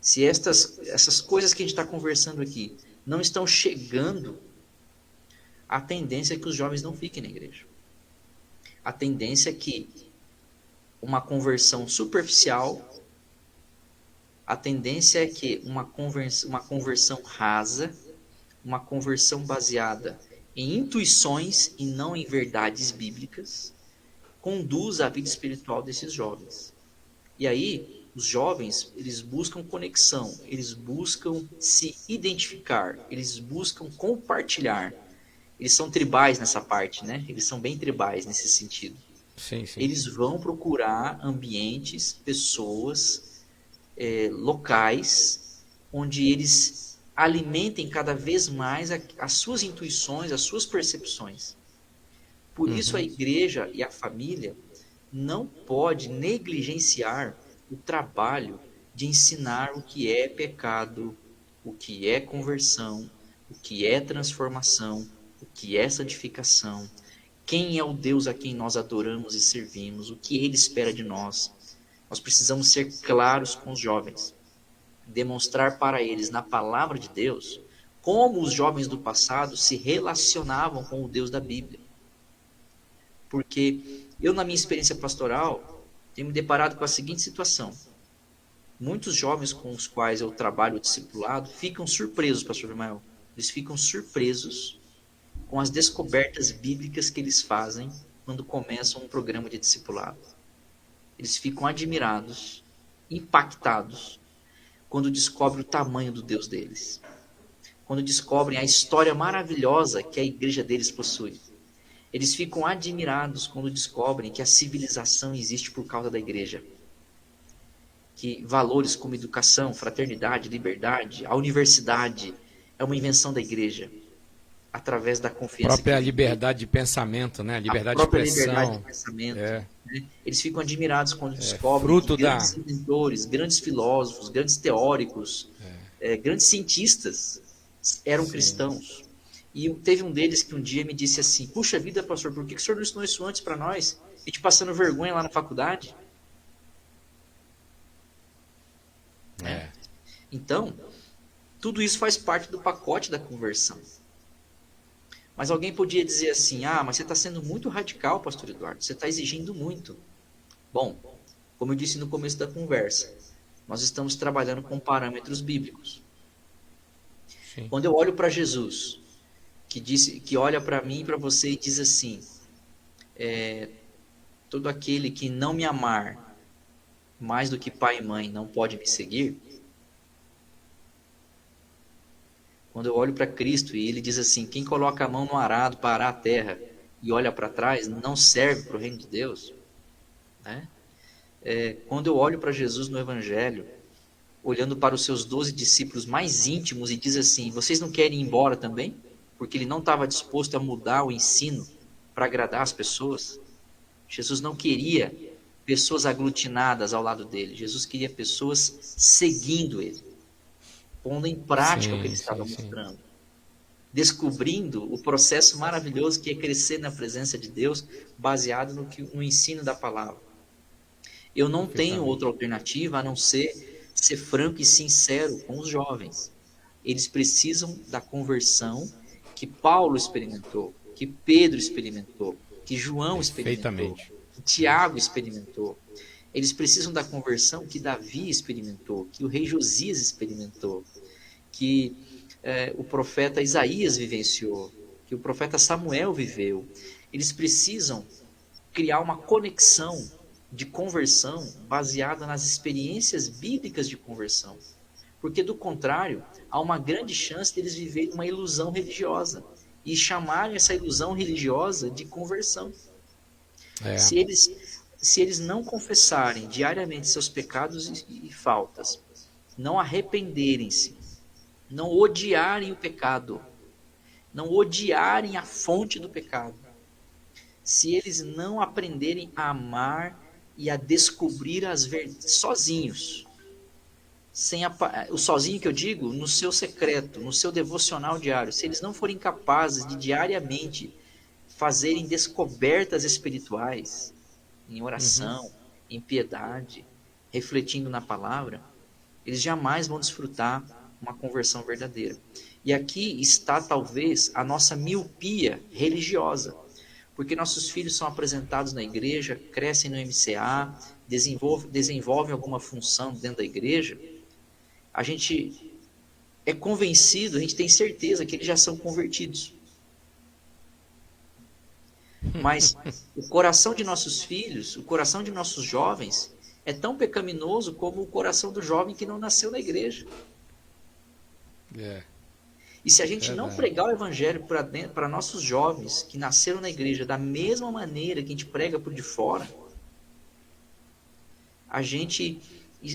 se essas coisas que a gente está conversando aqui não estão chegando, a tendência é que os jovens não fiquem na igreja. A tendência é que uma conversão superficial, a tendência é que uma conversão rasa, uma conversão baseada em intuições e não em verdades bíblicas, conduz à vida espiritual desses jovens. E aí, os jovens, eles buscam conexão, eles buscam se identificar, eles buscam compartilhar. Eles são tribais nessa parte, né? Eles são bem tribais nesse sentido. Sim. Eles vão procurar ambientes, pessoas, locais, onde eles alimentem cada vez mais as suas intuições, as suas percepções. Por isso a igreja e a família não pode negligenciar o trabalho de ensinar o que é pecado, o que é conversão, o que é transformação, o que é santificação, quem é o Deus a quem nós adoramos e servimos, o que Ele espera de nós. Nós precisamos ser claros com os jovens, demonstrar para eles na palavra de Deus como os jovens do passado se relacionavam com o Deus da Bíblia. Porque eu, na minha experiência pastoral, tenho me deparado com a seguinte situação. Muitos jovens com os quais eu trabalho o discipulado ficam surpresos, pastor Ismael. Eles ficam surpresos com as descobertas bíblicas que eles fazem quando começam um programa de discipulado. Eles ficam admirados, impactados, quando descobrem o tamanho do Deus deles. Quando descobrem a história maravilhosa que a igreja deles possui. Eles ficam admirados quando descobrem que a civilização existe por causa da igreja. Que valores como educação, fraternidade, liberdade, a universidade é uma invenção da igreja. Através da confiança. Própria liberdade de pensamento, né? Liberdade de expressão. Liberdade de pensamento. Né? Eles ficam admirados quando descobrem que grandes inventores, grandes filósofos, grandes teóricos, grandes cientistas eram cristãos. E teve um deles que um dia me disse assim: puxa vida, pastor, por que o senhor não ensinou isso antes para nós? A gente passando vergonha lá na faculdade. Então, tudo isso faz parte do pacote da conversão. Mas alguém podia dizer assim, mas você está sendo muito radical, pastor Eduardo, você está exigindo muito. Bom, como eu disse no começo da conversa, nós estamos trabalhando com parâmetros bíblicos. Sim. Quando eu olho para Jesus, que olha para mim e para você e diz assim, todo aquele que não me amar mais do que pai e mãe não pode me seguir. Quando eu olho para Cristo e ele diz assim, quem coloca a mão no arado para arar a terra e olha para trás não serve para o reino de Deus. Né? Quando eu olho para Jesus no Evangelho, olhando para os seus 12 discípulos mais íntimos e diz assim, vocês não querem ir embora também? Porque ele não estava disposto a mudar o ensino para agradar as pessoas. Jesus não queria pessoas aglutinadas ao lado dele. Jesus queria pessoas seguindo ele, pondo em prática o que ele Sim, estava sim, sim. mostrando, descobrindo o processo maravilhoso que é crescer na presença de Deus, baseado no ensino da palavra. Eu não tenho outra Perfeitamente. alternativa a não ser franco e sincero com os jovens. Eles precisam da conversão que Paulo experimentou, que Pedro experimentou, que João experimentou, Perfeitamente. que Tiago experimentou. Eles precisam da conversão que Davi experimentou, que o rei Josias experimentou, que o profeta Isaías vivenciou, que o profeta Samuel viveu. Eles precisam criar uma conexão de conversão baseada nas experiências bíblicas de conversão. Porque, do contrário, há uma grande chance deles viverem uma ilusão religiosa e chamarem essa ilusão religiosa de conversão. É. Se eles não confessarem diariamente seus pecados e faltas, não arrependerem-se, não odiarem o pecado, não odiarem a fonte do pecado, se eles não aprenderem a amar e a descobrir as verdades sozinhos, o sozinho que eu digo, no seu secreto, no seu devocional diário, se eles não forem capazes de diariamente fazerem descobertas espirituais, em Uhum. oração, em piedade, refletindo na palavra, eles jamais vão desfrutar uma conversão verdadeira. E aqui está talvez a nossa miopia religiosa, porque nossos filhos são apresentados na igreja, crescem no MCA, desenvolvem alguma função dentro da igreja, a gente é convencido, a gente tem certeza que eles já são convertidos. Mas o coração de nossos filhos, o coração de nossos jovens, é tão pecaminoso como o coração do jovem que não nasceu na igreja. É, E se a gente não verdade. pregar o evangelho para nossos jovens que nasceram na igreja da mesma maneira que a gente prega por de fora,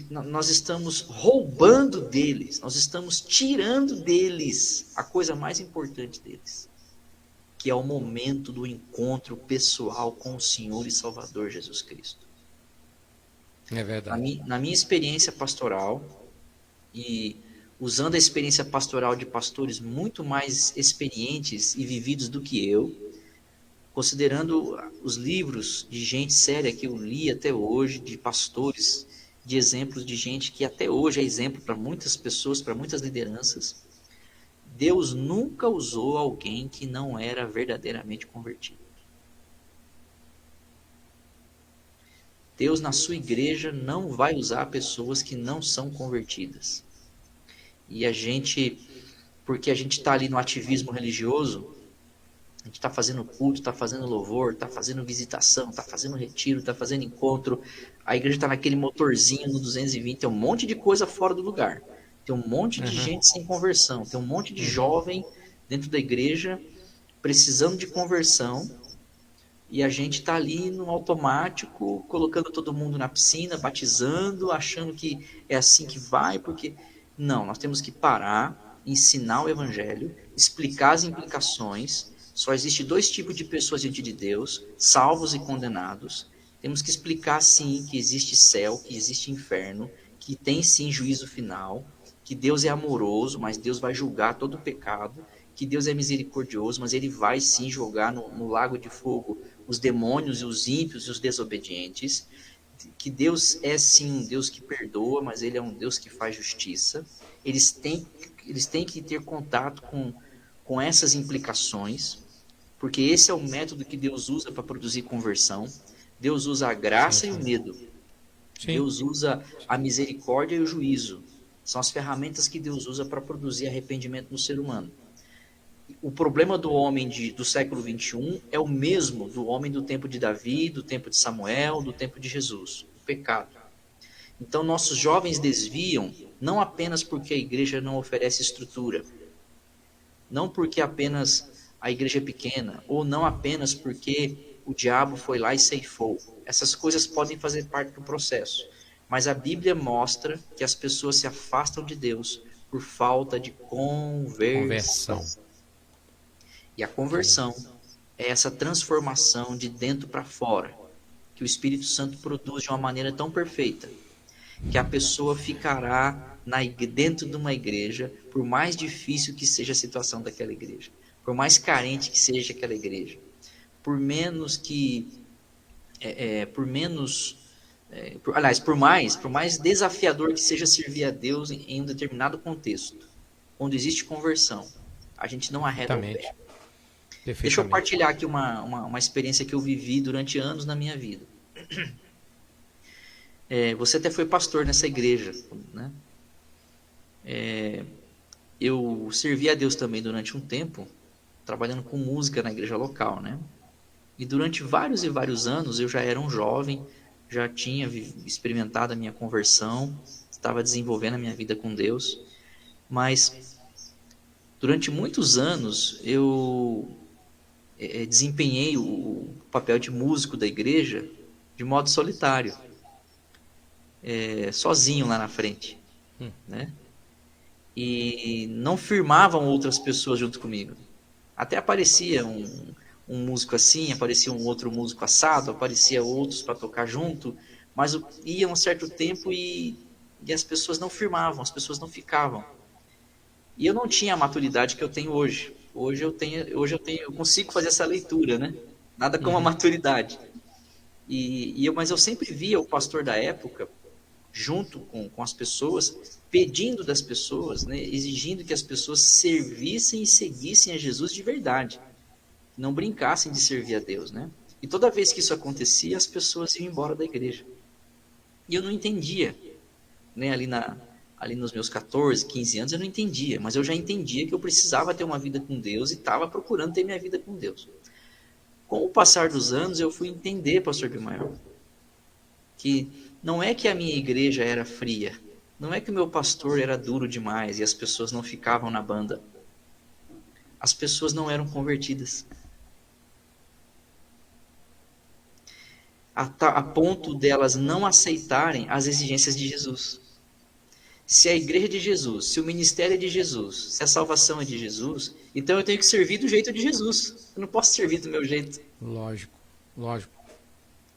nós estamos roubando deles, nós estamos tirando deles a coisa mais importante deles, que é o momento do encontro pessoal com o Senhor e Salvador Jesus Cristo. É verdade. Na minha experiência pastoral, e usando a experiência pastoral de pastores muito mais experientes e vividos do que eu, considerando os livros de gente séria que eu li até hoje, de pastores, de exemplos de gente que até hoje é exemplo para muitas pessoas, para muitas lideranças, Deus nunca usou alguém que não era verdadeiramente convertido. Deus, na sua igreja, não vai usar pessoas que não são convertidas. E porque a gente está ali no ativismo religioso, a gente está fazendo culto, está fazendo louvor, está fazendo visitação, está fazendo retiro, está fazendo encontro. A igreja está naquele motorzinho no 220, tem um monte de coisa fora do lugar. Tem um monte de Uhum. gente sem conversão, tem um monte de Uhum. jovem dentro da igreja precisando de conversão. E a gente está ali no automático, colocando todo mundo na piscina, batizando, achando que é assim que vai, porque... Não, nós temos que parar, ensinar o evangelho, explicar as implicações. Só existe dois tipos de pessoas diante de Deus, salvos e condenados. Temos que explicar, sim, que existe céu, que existe inferno, que tem, sim, juízo final, que Deus é amoroso, mas Deus vai julgar todo o pecado, que Deus é misericordioso, mas Ele vai, sim, jogar no lago de fogo os demônios e os ímpios e os desobedientes, que Deus é sim um Deus que perdoa, mas Ele é um Deus que faz justiça. Eles têm que ter contato com essas implicações. Porque esse é o método que Deus usa para produzir conversão. Deus usa a graça e o medo. Sim. Deus usa a misericórdia e o juízo. São as ferramentas que Deus usa para produzir arrependimento no ser humano. O problema do homem do século XXI é o mesmo do homem do tempo de Davi, do tempo de Samuel, do tempo de Jesus, o pecado. Então, nossos jovens desviam não apenas porque a igreja não oferece estrutura, não porque apenas a igreja é pequena, ou não apenas porque o diabo foi lá e ceifou. Essas coisas podem fazer parte do processo, mas a Bíblia mostra que as pessoas se afastam de Deus por falta de conversão. E a conversão é essa transformação de dentro para fora, que o Espírito Santo produz de uma maneira tão perfeita, que a pessoa ficará dentro de uma igreja, por mais difícil que seja a situação daquela igreja, por mais carente que seja aquela igreja, por menos que, por mais desafiador que seja servir a Deus em um determinado contexto, onde existe conversão, a gente não arreda o pé. Deixa eu partilhar aqui uma experiência que eu vivi durante anos na minha vida. Você até foi pastor nessa igreja, né? Eu servi a Deus também durante um tempo, trabalhando com música na igreja local, né? E durante vários e vários anos eu já era um jovem, já tinha experimentado a minha conversão, estava desenvolvendo a minha vida com Deus, mas durante muitos anos eu desempenhei o papel de músico da igreja de modo solitário, sozinho lá na frente, né? E não firmavam outras pessoas junto comigo. Até aparecia um músico assim, aparecia um outro músico assado, aparecia outros para tocar junto, mas ia um certo tempo e as pessoas não firmavam, as pessoas não ficavam. E eu não tinha a maturidade que eu tenho hoje. Hoje eu consigo fazer essa leitura, né? Nada como a maturidade. Mas eu sempre via o pastor da época, junto com as pessoas, pedindo das pessoas, né? Exigindo que as pessoas servissem e seguissem a Jesus de verdade. Não brincassem de servir a Deus, né? E toda vez que isso acontecia, as pessoas iam embora da igreja. E eu não entendia, né? Ali nos meus 14, 15 anos, eu não entendia, mas eu já entendia que eu precisava ter uma vida com Deus e estava procurando ter minha vida com Deus. Com o passar dos anos, eu fui entender, pastor Bimael, que não é que a minha igreja era fria, não é que o meu pastor era duro demais e as pessoas não ficavam na banda. As pessoas não eram convertidas. A ponto delas não aceitarem as exigências de Jesus. Se a igreja é de Jesus, se o ministério é de Jesus, se a salvação é de Jesus, então eu tenho que servir do jeito de Jesus. Eu não posso servir do meu jeito. Lógico.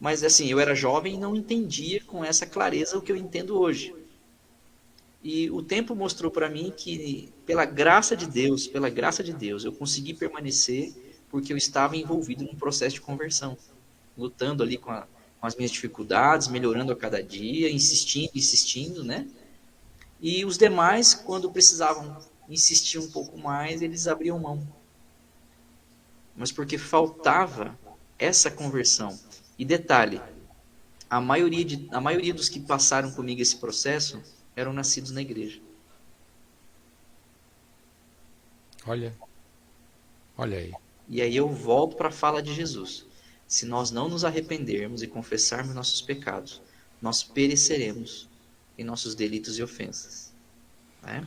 Mas assim, eu era jovem e não entendia com essa clareza o que eu entendo hoje. E o tempo mostrou para mim que, pela graça de Deus, eu consegui permanecer porque eu estava envolvido num processo de conversão, lutando ali com as minhas dificuldades, melhorando a cada dia, insistindo, né? E os demais, quando precisavam insistir um pouco mais, eles abriam mão. Mas porque faltava essa conversão. E detalhe, a maioria dos que passaram comigo esse processo eram nascidos na igreja. Olha aí. E aí eu volto para a fala de Jesus. Se nós não nos arrependermos e confessarmos nossos pecados, nós pereceremos em nossos delitos e ofensas. Né?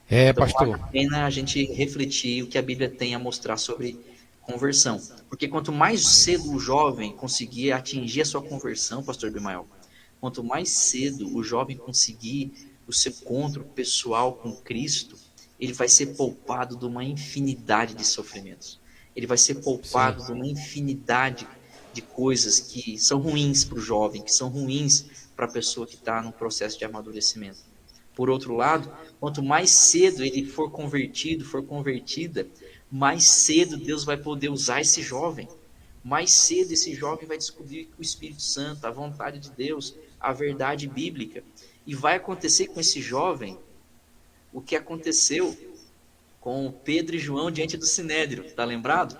Então, pastor. vale a pena a gente refletir o que a Bíblia tem a mostrar sobre conversão. Porque quanto mais cedo o jovem conseguir atingir a sua conversão, pastor Bimael, quanto mais cedo o jovem conseguir o seu encontro pessoal com Cristo, ele vai ser poupado de uma infinidade de sofrimentos. Ele vai ser poupado de uma infinidade de coisas que são ruins para o jovem, que são ruins para a pessoa que está num processo de amadurecimento. Por outro lado, quanto mais cedo ele for convertido, for convertida, mais cedo Deus vai poder usar esse jovem. Mais cedo esse jovem vai descobrir o Espírito Santo, a vontade de Deus, a verdade bíblica. E vai acontecer com esse jovem o que aconteceu com Pedro e João diante do Sinédrio. Está lembrado?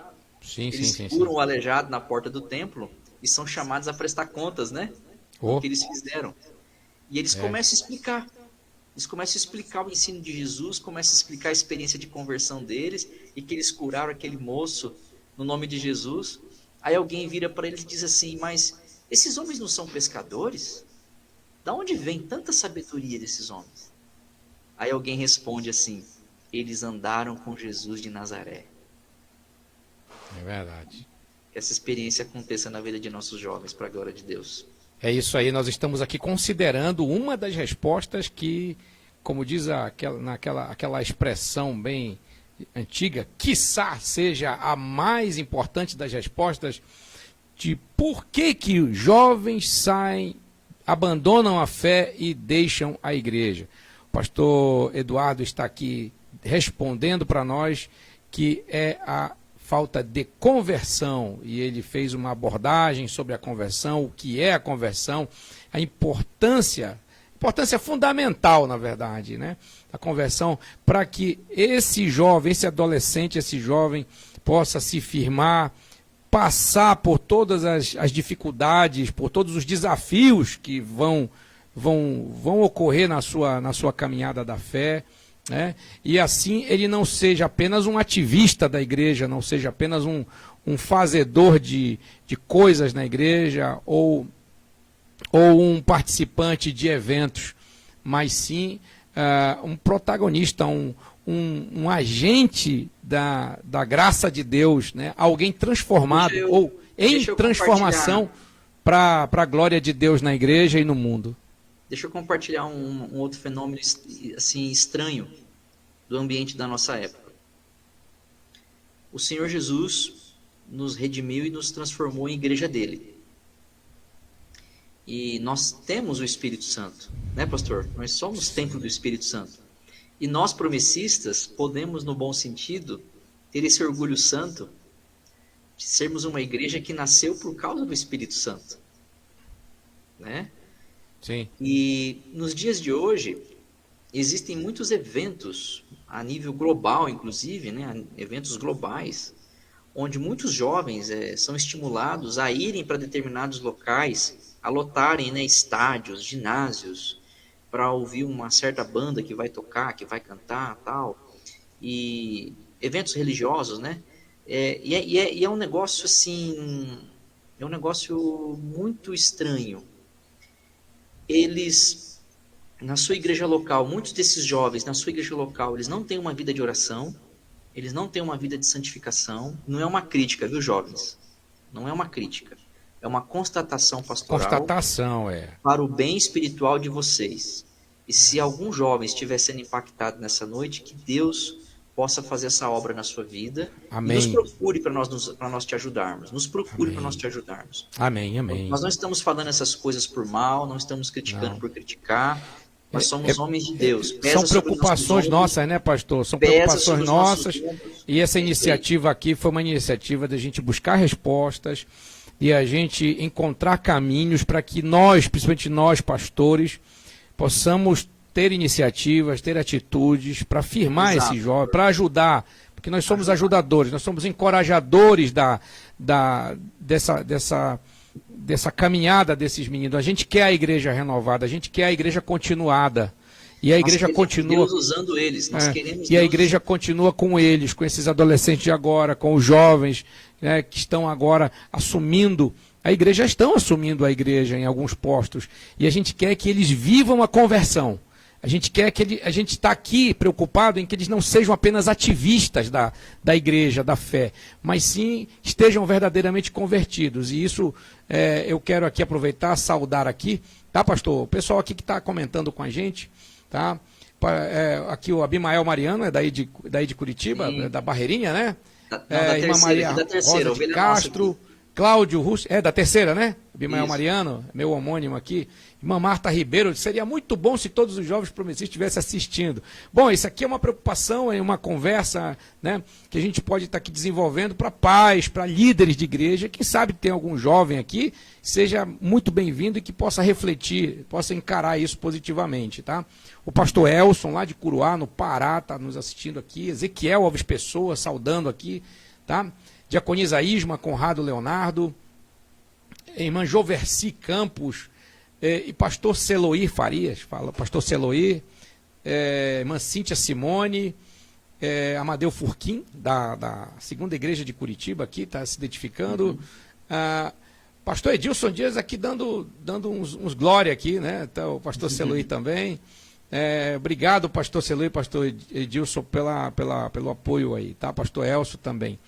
Sim, Eles sim, sim, curam sim. o aleijado na porta do templo e são chamados a prestar contas, né? Do Oh, que eles fizeram. E eles é, começam a explicar. Eles começam a explicar o ensino de Jesus, começam a explicar a experiência de conversão deles e que eles curaram aquele moço no nome de Jesus. Aí alguém vira para eles e diz assim: mas esses homens não são pescadores? Da onde vem tanta sabedoria desses homens? Aí alguém responde assim: eles andaram com Jesus de Nazaré. é verdade. Que essa experiência aconteça na vida de nossos jovens, para a glória de Deus. É isso aí, nós estamos aqui considerando uma das respostas que, como diz aquela expressão bem antiga, quiçá seja a mais importante das respostas de por que os jovens saem, abandonam a fé e deixam a igreja. O pastor Eduardo está aqui respondendo para nós que é a falta de conversão, e ele fez uma abordagem sobre a conversão, o que é a conversão, a importância fundamental, na verdade, né, a conversão, para que esse jovem, esse adolescente, esse jovem possa se firmar, passar por todas as dificuldades, por todos os desafios que vão ocorrer na sua caminhada da fé, né? E assim ele não seja apenas um ativista da igreja, não seja apenas um fazedor de coisas na igreja ou um participante de eventos, mas sim um protagonista, um agente da graça de Deus, né? Alguém transformado ou em transformação para a glória de Deus na igreja e no mundo. Deixa eu compartilhar um outro fenômeno assim estranho do ambiente da nossa época. O Senhor Jesus nos redimiu e nos transformou em igreja dele. E nós temos o Espírito Santo, né, pastor? Nós somos templo do Espírito Santo. E nós, promessistas, podemos, no bom sentido, ter esse orgulho santo de sermos uma igreja que nasceu por causa do Espírito Santo, né? Sim. E nos dias de hoje, existem muitos eventos, a nível global, inclusive, né? Eventos globais, onde muitos jovens são estimulados a irem para determinados locais, a lotarem, né, estádios, ginásios, para ouvir uma certa banda que vai tocar, que vai cantar, tal, e eventos religiosos, né? E é um negócio assim, é um negócio muito estranho. Eles, na sua igreja local, muitos desses jovens na sua igreja local, eles não têm uma vida de oração, eles não têm uma vida de santificação. Não é uma crítica, viu, jovens? Não é uma crítica. É uma constatação pastoral para o bem espiritual de vocês. E se algum jovem estiver sendo impactado nessa noite, que Deus possa fazer essa obra na sua vida. Amém. E nos procure para nós te ajudarmos. Nos procure para nós te ajudarmos. Amém, amém. Nós não estamos falando essas coisas por mal, não estamos criticando por criticar. Nós somos homens de Deus. São preocupações nossas, né, pastor? São preocupações nossas. E essa iniciativa aqui foi uma iniciativa da gente buscar respostas e a gente encontrar caminhos para que nós, principalmente nós, pastores, possamos ter iniciativas, ter atitudes para firmar esse jovem, para ajudar, porque nós somos ajudadores, nós somos encorajadores dessa caminhada desses meninos. A gente quer a igreja renovada, a gente quer a igreja continuada. E a igreja continua. Deus usando eles, nós queremos. E a igreja continua com eles, com esses adolescentes de agora, com os jovens, né, que estão agora assumindo. A igreja estão assumindo a igreja em alguns postos. E a gente quer que eles vivam a conversão. A gente quer que a gente está aqui preocupado em que eles não sejam apenas ativistas da igreja, da fé, mas sim estejam verdadeiramente convertidos. E isso eu quero aqui aproveitar, saudar aqui, tá, pastor? O pessoal aqui que está comentando com a gente, tá? Aqui o Abimael Mariano, é daí de Curitiba, da Barreirinha, né? Irmã Maria Rosa de Castro, Cláudio Russo, da terceira, né? Abimael Mariano, meu homônimo aqui. Irmã Marta Ribeiro, seria muito bom se todos os jovens promessistas estivessem assistindo. Bom, isso aqui é uma preocupação, é uma conversa, né, que a gente pode estar aqui desenvolvendo para pais, para líderes de igreja. Quem sabe tem algum jovem aqui, seja muito bem-vindo e que possa refletir, possa encarar isso positivamente, tá? O pastor Elson, lá de Curuá, no Pará, está nos assistindo aqui. Ezequiel Alves Pessoa, saudando aqui. tá? Diaconisa Isma, Conrado Leonardo, irmã Joverci Campos, e pastor Celoir Farias, fala, pastor Celoir, irmã Cíntia Simone, Amadeu Furquim, da segunda igreja de Curitiba, aqui, está se identificando. Pastor Edilson Dias aqui dando uns glória aqui, né? Então, o pastor Celoir também. Obrigado, pastor Celoir, pastor Edilson, pelo apoio aí, tá? Pastor Elcio também.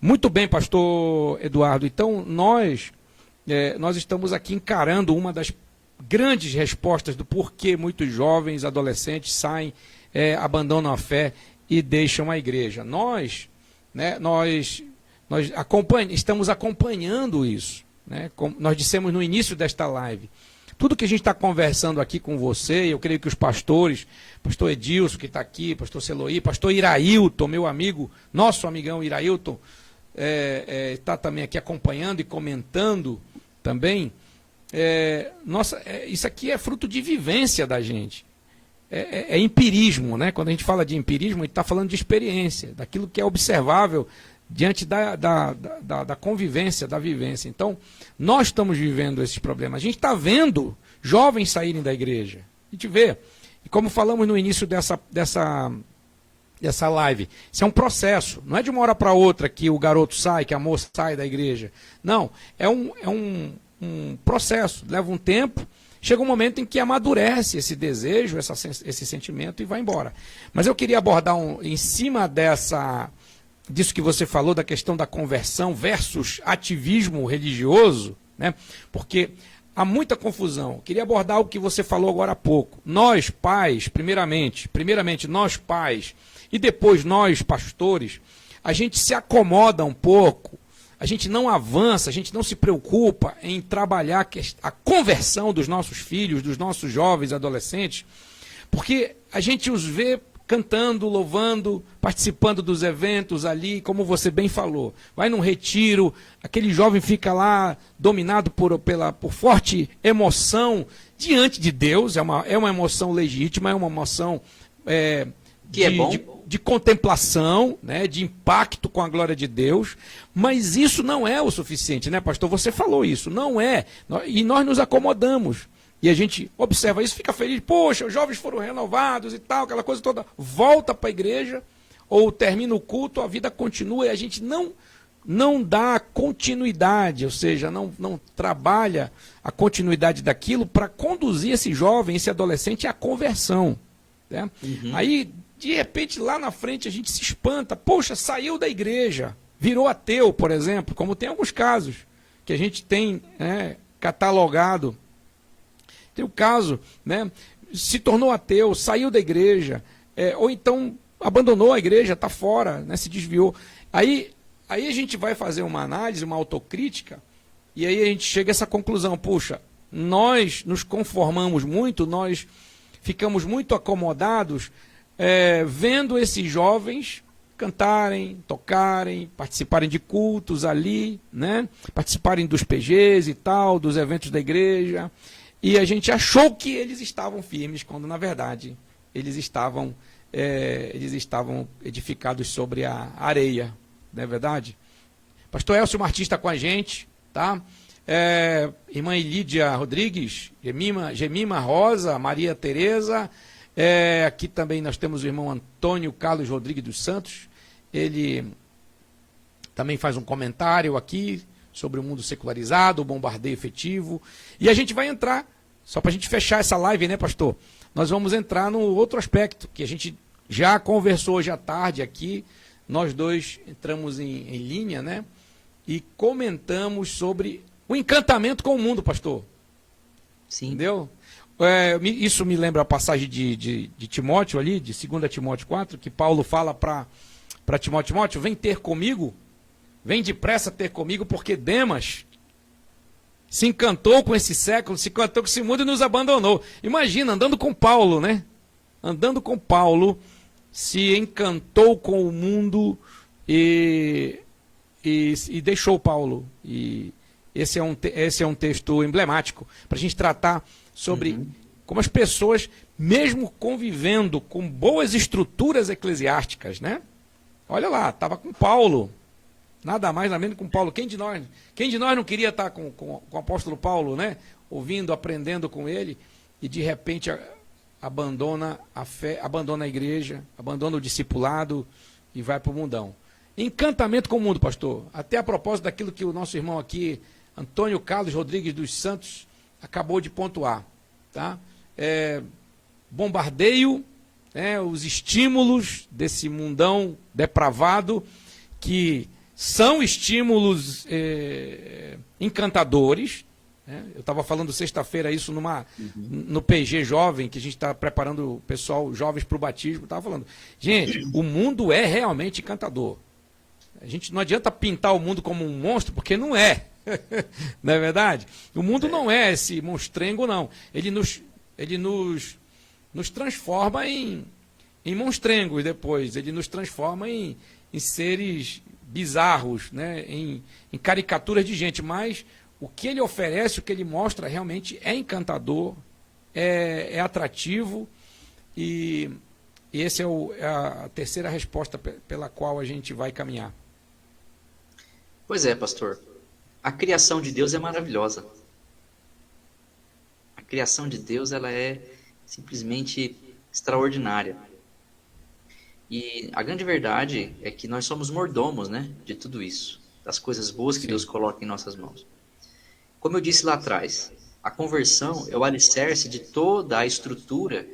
Muito bem, pastor Eduardo. Então, nós estamos aqui encarando uma das grandes respostas do porquê muitos jovens, adolescentes saem, abandonam a fé e deixam a igreja. Nós estamos acompanhando isso, né? Como nós dissemos no início desta live. Tudo que a gente está conversando aqui com você, eu creio que os pastores, pastor Edilson que está aqui, pastor Celoí, pastor Irailton, meu amigo, nosso amigão Irailton, está também aqui acompanhando e comentando também. Isso aqui é fruto de vivência da gente. É empirismo, né? Quando a gente fala de empirismo, a gente está falando de experiência, daquilo que é observável diante da convivência, da vivência. Então, nós estamos vivendo esses problemas. A gente está vendo jovens saírem da igreja. A gente vê. E como falamos no início dessa live, isso é um processo. Não é de uma hora para outra que o garoto sai, que a moça sai da igreja. Não. É um processo. Leva um tempo. Chega um momento em que amadurece esse desejo, esse sentimento e vai embora. Mas eu queria abordar em cima disso que você falou, da questão da conversão versus ativismo religioso, né? Porque há muita confusão. Eu queria abordar o que você falou agora há pouco. Nós, pais, primeiramente nós, pais, e depois nós, pastores, a gente se acomoda um pouco, a gente não avança, a gente não se preocupa em trabalhar a conversão dos nossos filhos, dos nossos jovens, adolescentes, porque a gente os vê cantando, louvando, participando dos eventos ali, como você bem falou. Vai num retiro, aquele jovem fica lá dominado por forte emoção diante de Deus, é uma emoção legítima, é uma emoção de contemplação, né, de impacto com a glória de Deus, mas isso não é o suficiente, né, pastor? Você falou isso, não é, e nós nos acomodamos. E a gente observa isso, fica feliz, poxa, os jovens foram renovados e tal, aquela coisa toda, volta para a igreja, ou termina o culto, a vida continua, e a gente não dá continuidade, ou seja, não trabalha a continuidade daquilo para conduzir esse jovem, esse adolescente à conversão. Né? Aí, de repente, lá na frente, a gente se espanta, poxa, saiu da igreja, virou ateu, por exemplo, como tem alguns casos que a gente tem catalogado. Tem o caso, né, se tornou ateu, saiu da igreja, ou então abandonou a igreja, está fora, né, se desviou. Aí a gente vai fazer uma análise, uma autocrítica, e aí a gente chega a essa conclusão, puxa, nós nos conformamos muito, nós ficamos muito acomodados, vendo esses jovens cantarem, tocarem, participarem de cultos ali, né, participarem dos PGs e tal, dos eventos da igreja. E a gente achou que eles estavam firmes, quando, na verdade, eles estavam edificados sobre a areia. Não é verdade? Pastor Elcio Martins está com a gente, tá? Irmã Lídia Rodrigues, Gemima Rosa, Maria Tereza. Aqui também nós temos o irmão Antônio Carlos Rodrigues dos Santos. Ele também faz um comentário aqui sobre o mundo secularizado, o bombardeio efetivo. E a gente vai entrar, só para a gente fechar essa live, né, pastor? Nós vamos entrar no outro aspecto, que a gente já conversou hoje à tarde aqui, nós dois entramos em linha, né? E comentamos sobre o encantamento com o mundo, pastor. Sim. Entendeu? Isso me lembra a passagem de Timóteo ali, de 2 Timóteo 4, que Paulo fala para Timóteo, vem ter comigo, vem depressa ter comigo, porque Demas se encantou com esse século, se encantou com esse mundo e nos abandonou. Imagina, andando com Paulo, né? Andando com Paulo, se encantou com o mundo e deixou Paulo. E esse é um texto emblemático para a gente tratar sobre como as pessoas, mesmo convivendo com boas estruturas eclesiásticas, né? Olha lá, estava com Paulo. Nada mais, nada menos com Paulo. Quem de nós não queria estar com o apóstolo Paulo, né? Ouvindo, aprendendo com ele, e de repente abandona a fé, abandona a igreja, abandona o discipulado e vai para o mundão. Encantamento com o mundo, pastor. Até a propósito daquilo que o nosso irmão aqui, Antônio Carlos Rodrigues dos Santos, acabou de pontuar. Tá? Bombardeio, os estímulos desse mundão depravado, que são estímulos encantadores. Eu estava falando sexta-feira isso no PG Jovem, que a gente está preparando o pessoal, jovens para o batismo. Estava falando, gente, o mundo é realmente encantador. A gente não adianta pintar o mundo como um monstro, porque não é. Não é verdade? O mundo não é esse monstrengo, não. Ele nos transforma em monstrengos depois. Ele nos transforma em seres bizarros, né? Em caricaturas de gente. Mas o que ele oferece, o que ele mostra, realmente é encantador, é atrativo. E essa é a terceira resposta pela qual a gente vai caminhar. Pois é, pastor. A criação de Deus é maravilhosa. A criação de Deus, ela é simplesmente extraordinária. E a grande verdade é que nós somos mordomos, né, de tudo isso, das coisas boas que Deus coloca em nossas mãos. Como eu disse lá atrás, a conversão é o alicerce de toda a estrutura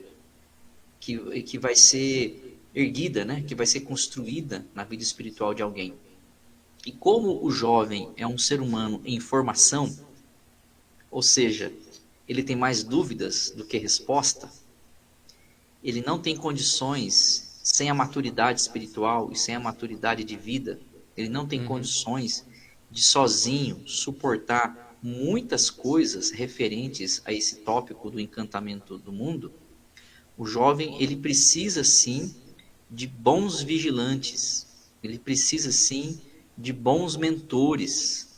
que vai ser erguida, né, que vai ser construída na vida espiritual de alguém. E como o jovem é um ser humano em formação, ou seja, ele tem mais dúvidas do que resposta, ele não tem condições, sem a maturidade espiritual e sem a maturidade de vida, ele não tem condições de sozinho suportar muitas coisas referentes a esse tópico do encantamento do mundo. O jovem, ele precisa sim de bons vigilantes, ele precisa sim de bons mentores,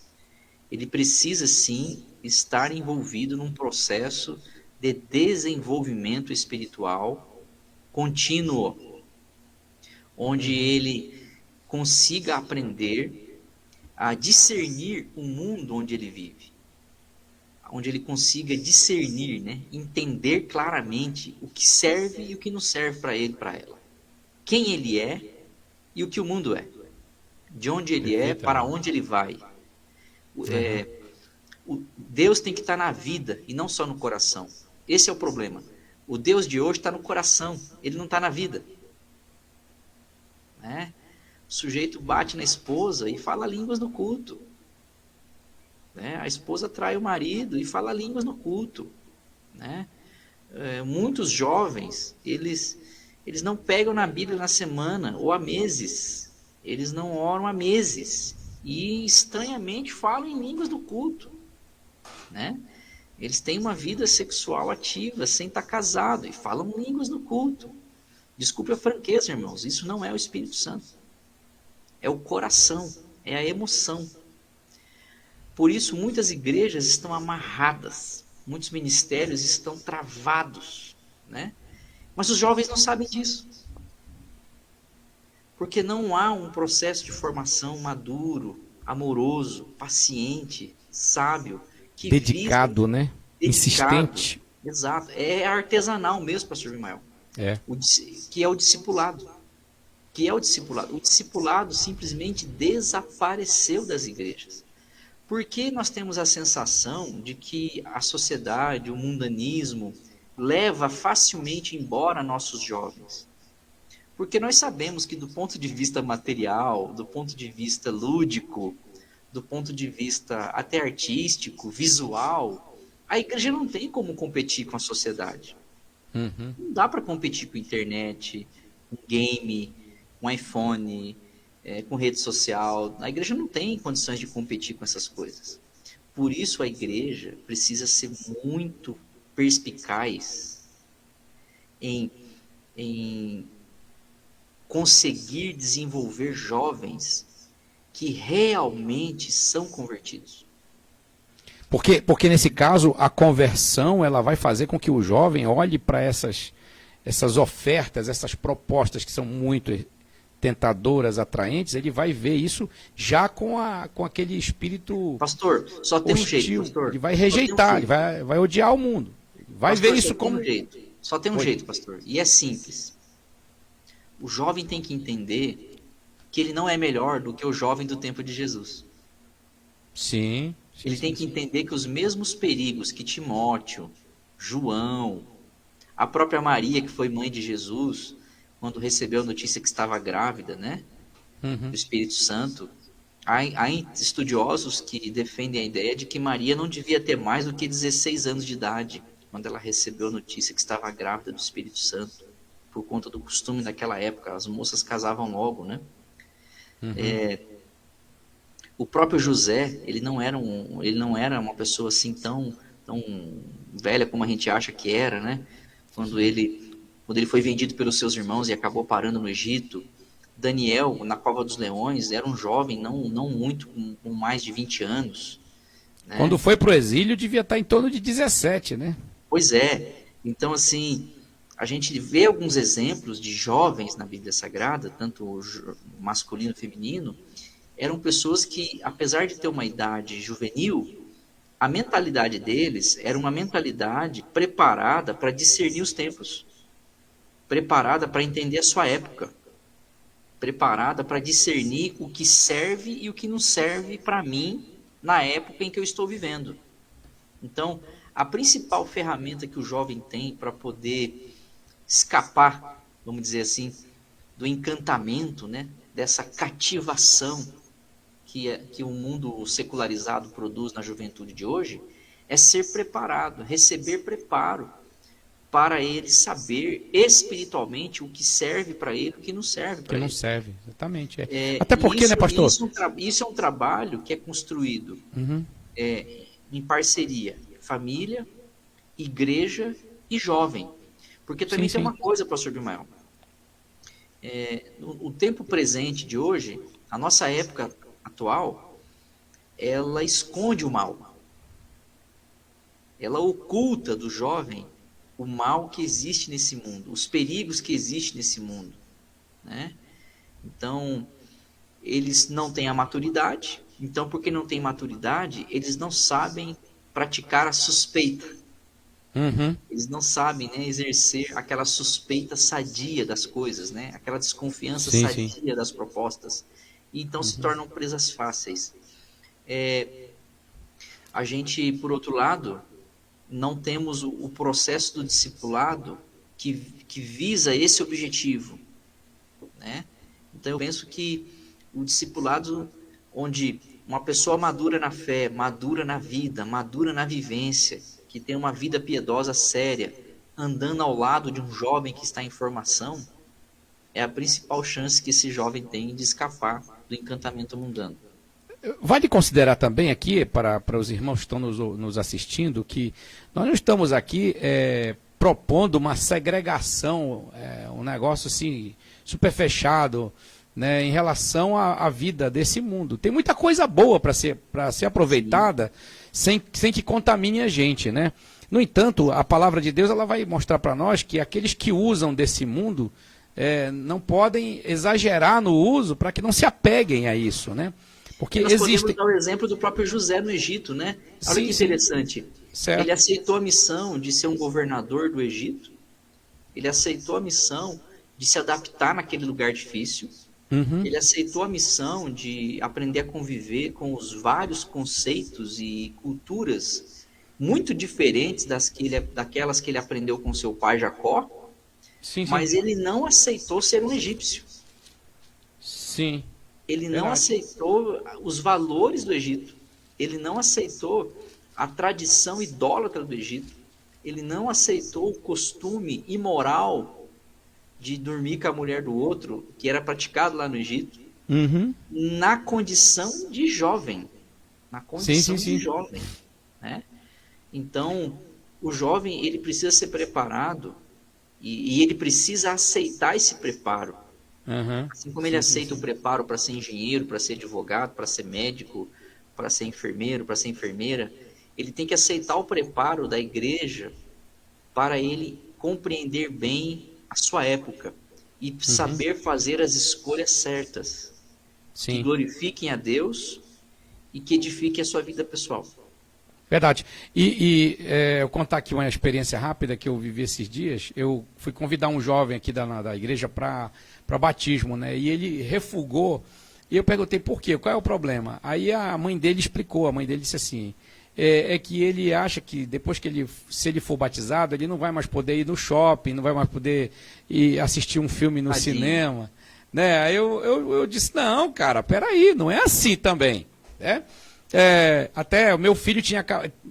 ele precisa sim estar envolvido num processo de desenvolvimento espiritual contínuo, onde ele consiga aprender a discernir o mundo onde ele vive, onde ele consiga discernir, né, entender claramente o que serve e o que não serve para ele, para ela, quem ele é e o que o mundo é, de onde ele é, para onde ele vai. Deus tem que estar na vida e não só no coração. Esse é o problema. O Deus de hoje está no coração, ele não está na vida. Né? O sujeito bate na esposa e fala línguas no culto. Né? A esposa trai o marido e fala línguas no culto. Né? Muitos jovens, eles não pegam na Bíblia na semana ou há meses. Eles não oram há meses e estranhamente falam em línguas do culto, né? Eles têm uma vida sexual ativa sem estar casado e falam línguas no culto. Desculpe a franqueza, irmãos, isso não é o Espírito Santo. É o coração, é a emoção. Por isso muitas igrejas estão amarradas, muitos ministérios estão travados, né? Mas os jovens não sabem disso. Porque não há um processo de formação maduro, amoroso, paciente, sábio, que dedicado, visa, né? Insistente. Exato. É artesanal mesmo, pastor Vimael. Que é o discipulado. O discipulado simplesmente desapareceu das igrejas. Porque nós temos a sensação de que a sociedade, o mundanismo, leva facilmente embora nossos jovens. Porque nós sabemos que do ponto de vista material, do ponto de vista lúdico, do ponto de vista até artístico, visual, a igreja não tem como competir com a sociedade. Não dá para competir com a internet, com game, com iPhone, com rede social. A igreja não tem condições de competir com essas coisas. Por isso a igreja precisa ser muito perspicaz em conseguir desenvolver jovens que realmente são convertidos. Porque nesse caso a conversão ela vai fazer com que o jovem olhe para essas ofertas, essas propostas que são muito tentadoras, atraentes, ele vai ver isso já com aquele espírito Pastor, só tem um hostil. jeito, pastor. Ele vai rejeitar, ele vai odiar o mundo. Vai Pastor, ver isso como... Só tem um jeito, pastor. E é simples. O jovem tem que entender que ele não é melhor do que o jovem do tempo de Jesus. Sim. Ele tem que entender que os mesmos perigos que Timóteo, João, a própria Maria, que foi mãe de Jesus, quando recebeu a notícia que estava grávida, né, do Espírito Santo, há estudiosos que defendem a ideia de que Maria não devia ter mais do que 16 anos de idade, quando ela recebeu a notícia que estava grávida do Espírito Santo, por conta do costume daquela época, as moças casavam logo, né? O próprio José, ele não era uma pessoa assim tão velha como a gente acha que era, né? Quando ele foi vendido pelos seus irmãos e acabou parando no Egito. Daniel, na Cova dos Leões, era um jovem, não muito, com mais de 20 anos. Né? Quando foi para o exílio, devia estar em torno de 17, né? Pois é. Então, assim, a gente vê alguns exemplos de jovens na Bíblia Sagrada, tanto masculino e feminino, eram pessoas que, apesar de ter uma idade juvenil, a mentalidade deles era uma mentalidade preparada para discernir os tempos, preparada para entender a sua época, preparada para discernir o que serve e o que não serve para mim na época em que eu estou vivendo. Então, a principal ferramenta que o jovem tem para poder escapar, vamos dizer assim, do encantamento, né, dessa cativação que o mundo secularizado produz na juventude de hoje, é ser preparado, receber preparo para ele saber espiritualmente o que serve para ele e o que não serve para ele. Que não serve, exatamente. Até porque, né, pastor? Isso é um trabalho que é construído em parceria, família, igreja e jovem. Porque também tem uma coisa, pastor Bimael. O tempo presente de hoje, a nossa época atual, ela esconde o mal. Ela oculta do jovem o mal que existe nesse mundo, os perigos que existem nesse mundo, né? Então, eles não têm a maturidade. Então, porque não têm maturidade, eles não sabem praticar a suspeita. Eles não sabem, né, exercer aquela suspeita sadia das coisas, né? Aquela desconfiança sadia das propostas. E então se tornam presas fáceis. A gente, por outro lado, não temos o processo do discipulado que visa esse objetivo, né? Então eu penso que o discipulado onde uma pessoa madura na fé, madura na vida, madura na vivência, que tem uma vida piedosa séria, andando ao lado de um jovem que está em formação, é a principal chance que esse jovem tem de escapar do encantamento mundano. Vale considerar também aqui, para os irmãos que estão nos assistindo, que nós não estamos aqui propondo uma segregação, um negócio assim, super fechado, né, em relação à vida desse mundo. Tem muita coisa boa para ser aproveitada sem que contamine a gente, né? No entanto, a palavra de Deus ela vai mostrar para nós que aqueles que usam desse mundo não podem exagerar no uso para que não se apeguem a isso, né? Porque nós podemos dar o exemplo do próprio José no Egito, né? Olha que interessante. Certo. Ele aceitou a missão de ser um governador do Egito. Ele aceitou a missão de se adaptar naquele lugar difícil. Ele aceitou a missão de aprender a conviver com os vários conceitos e culturas muito diferentes daquelas que ele aprendeu com seu pai Jacó. Mas ele não aceitou ser um egípcio. Sim. Ele não aceitou os valores do Egito. Ele não aceitou a tradição idólatra do Egito. Ele não aceitou o costume imoral de dormir com a mulher do outro, que era praticado lá no Egito, na condição de jovem. Na condição de jovem. Né? Então, o jovem ele precisa ser preparado e ele precisa aceitar esse preparo. Assim como ele aceita o preparo para ser engenheiro, para ser advogado, para ser médico, para ser enfermeiro, para ser enfermeira, ele tem que aceitar o preparo da igreja para ele compreender bem a sua época. e saber fazer as escolhas certas, que Sim. glorifiquem a Deus e que edifiquem a sua vida pessoal. Verdade. Eu contar aqui uma experiência rápida que eu vivi esses dias. Eu fui convidar um jovem aqui da igreja para batismo, né? E ele refugou. E eu perguntei por quê, qual é o problema? Aí a mãe dele explicou. A mãe dele disse assim: é que ele acha que depois que se ele for batizado, ele não vai mais poder ir no shopping, não vai mais poder ir assistir um filme no Tadinho. cinema, né? Aí eu disse: não, cara, peraí, não é assim também, né? Até o meu filho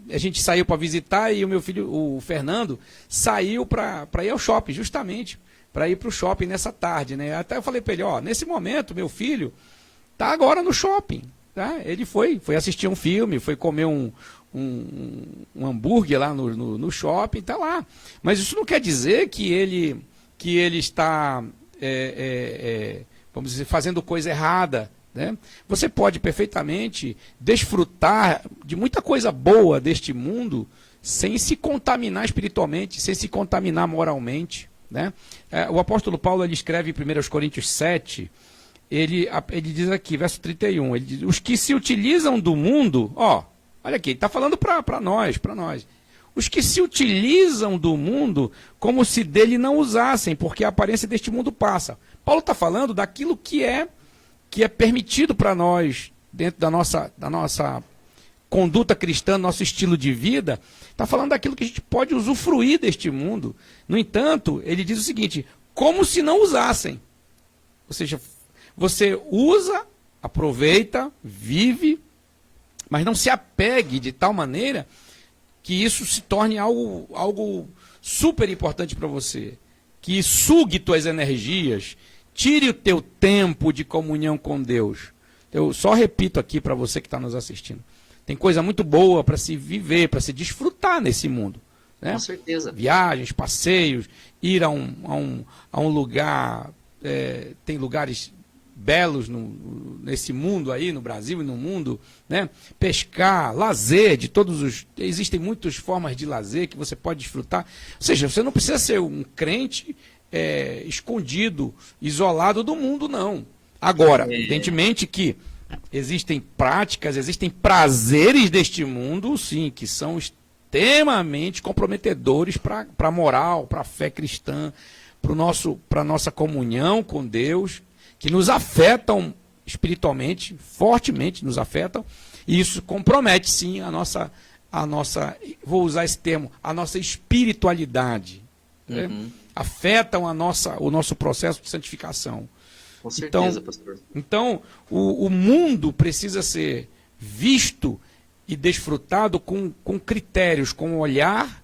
a gente saiu para visitar e o meu filho, o Fernando, saiu para ir ao shopping, justamente, para ir para o shopping nessa tarde, né? Até eu falei para ele: ó, nesse momento, meu filho tá agora no shopping, tá? Ele foi assistir um filme, foi comer um hambúrguer lá no shopping, tá lá. Mas isso não quer dizer que ele está, vamos dizer, fazendo coisa errada, né? Você pode perfeitamente desfrutar de muita coisa boa deste mundo sem se contaminar espiritualmente, sem se contaminar moralmente, né? O apóstolo Paulo, ele escreve em 1 Coríntios 7, ele diz aqui, verso 31, ele diz: os que se utilizam do mundo, olha aqui, ele está falando para nós, os que se utilizam do mundo como se dele não usassem, porque a aparência deste mundo passa. Paulo está falando daquilo que é permitido para nós, dentro da nossa conduta cristã, nosso estilo de vida, está falando daquilo que a gente pode usufruir deste mundo. No entanto, ele diz o seguinte: como se não usassem. Ou seja, você usa, aproveita, vive, mas não se apegue de tal maneira que isso se torne algo super importante para você, que sugue tuas energias, tire o teu tempo de comunhão com Deus. Eu só repito aqui para você que está nos assistindo: tem coisa muito boa para se viver, para se desfrutar nesse mundo, né? Com certeza. Viagens, passeios, ir a um lugar, tem lugares belos nesse mundo aí, no Brasil e no mundo, né? Pescar, lazer, existem muitas formas de lazer que você pode desfrutar. Ou seja, você não precisa ser um crente escondido, isolado do mundo, não. Agora, evidentemente que existem práticas, existem prazeres deste mundo, sim, que são extremamente comprometedores para a moral, para a fé cristã, para a nossa comunhão com Deus, que nos afetam espiritualmente, fortemente nos afetam, e isso compromete, sim, a nossa, vou usar esse termo, a nossa espiritualidade, né? Afetam o nosso processo de santificação. Com certeza, pastor. Então, o mundo precisa ser visto e desfrutado com critérios, com o olhar,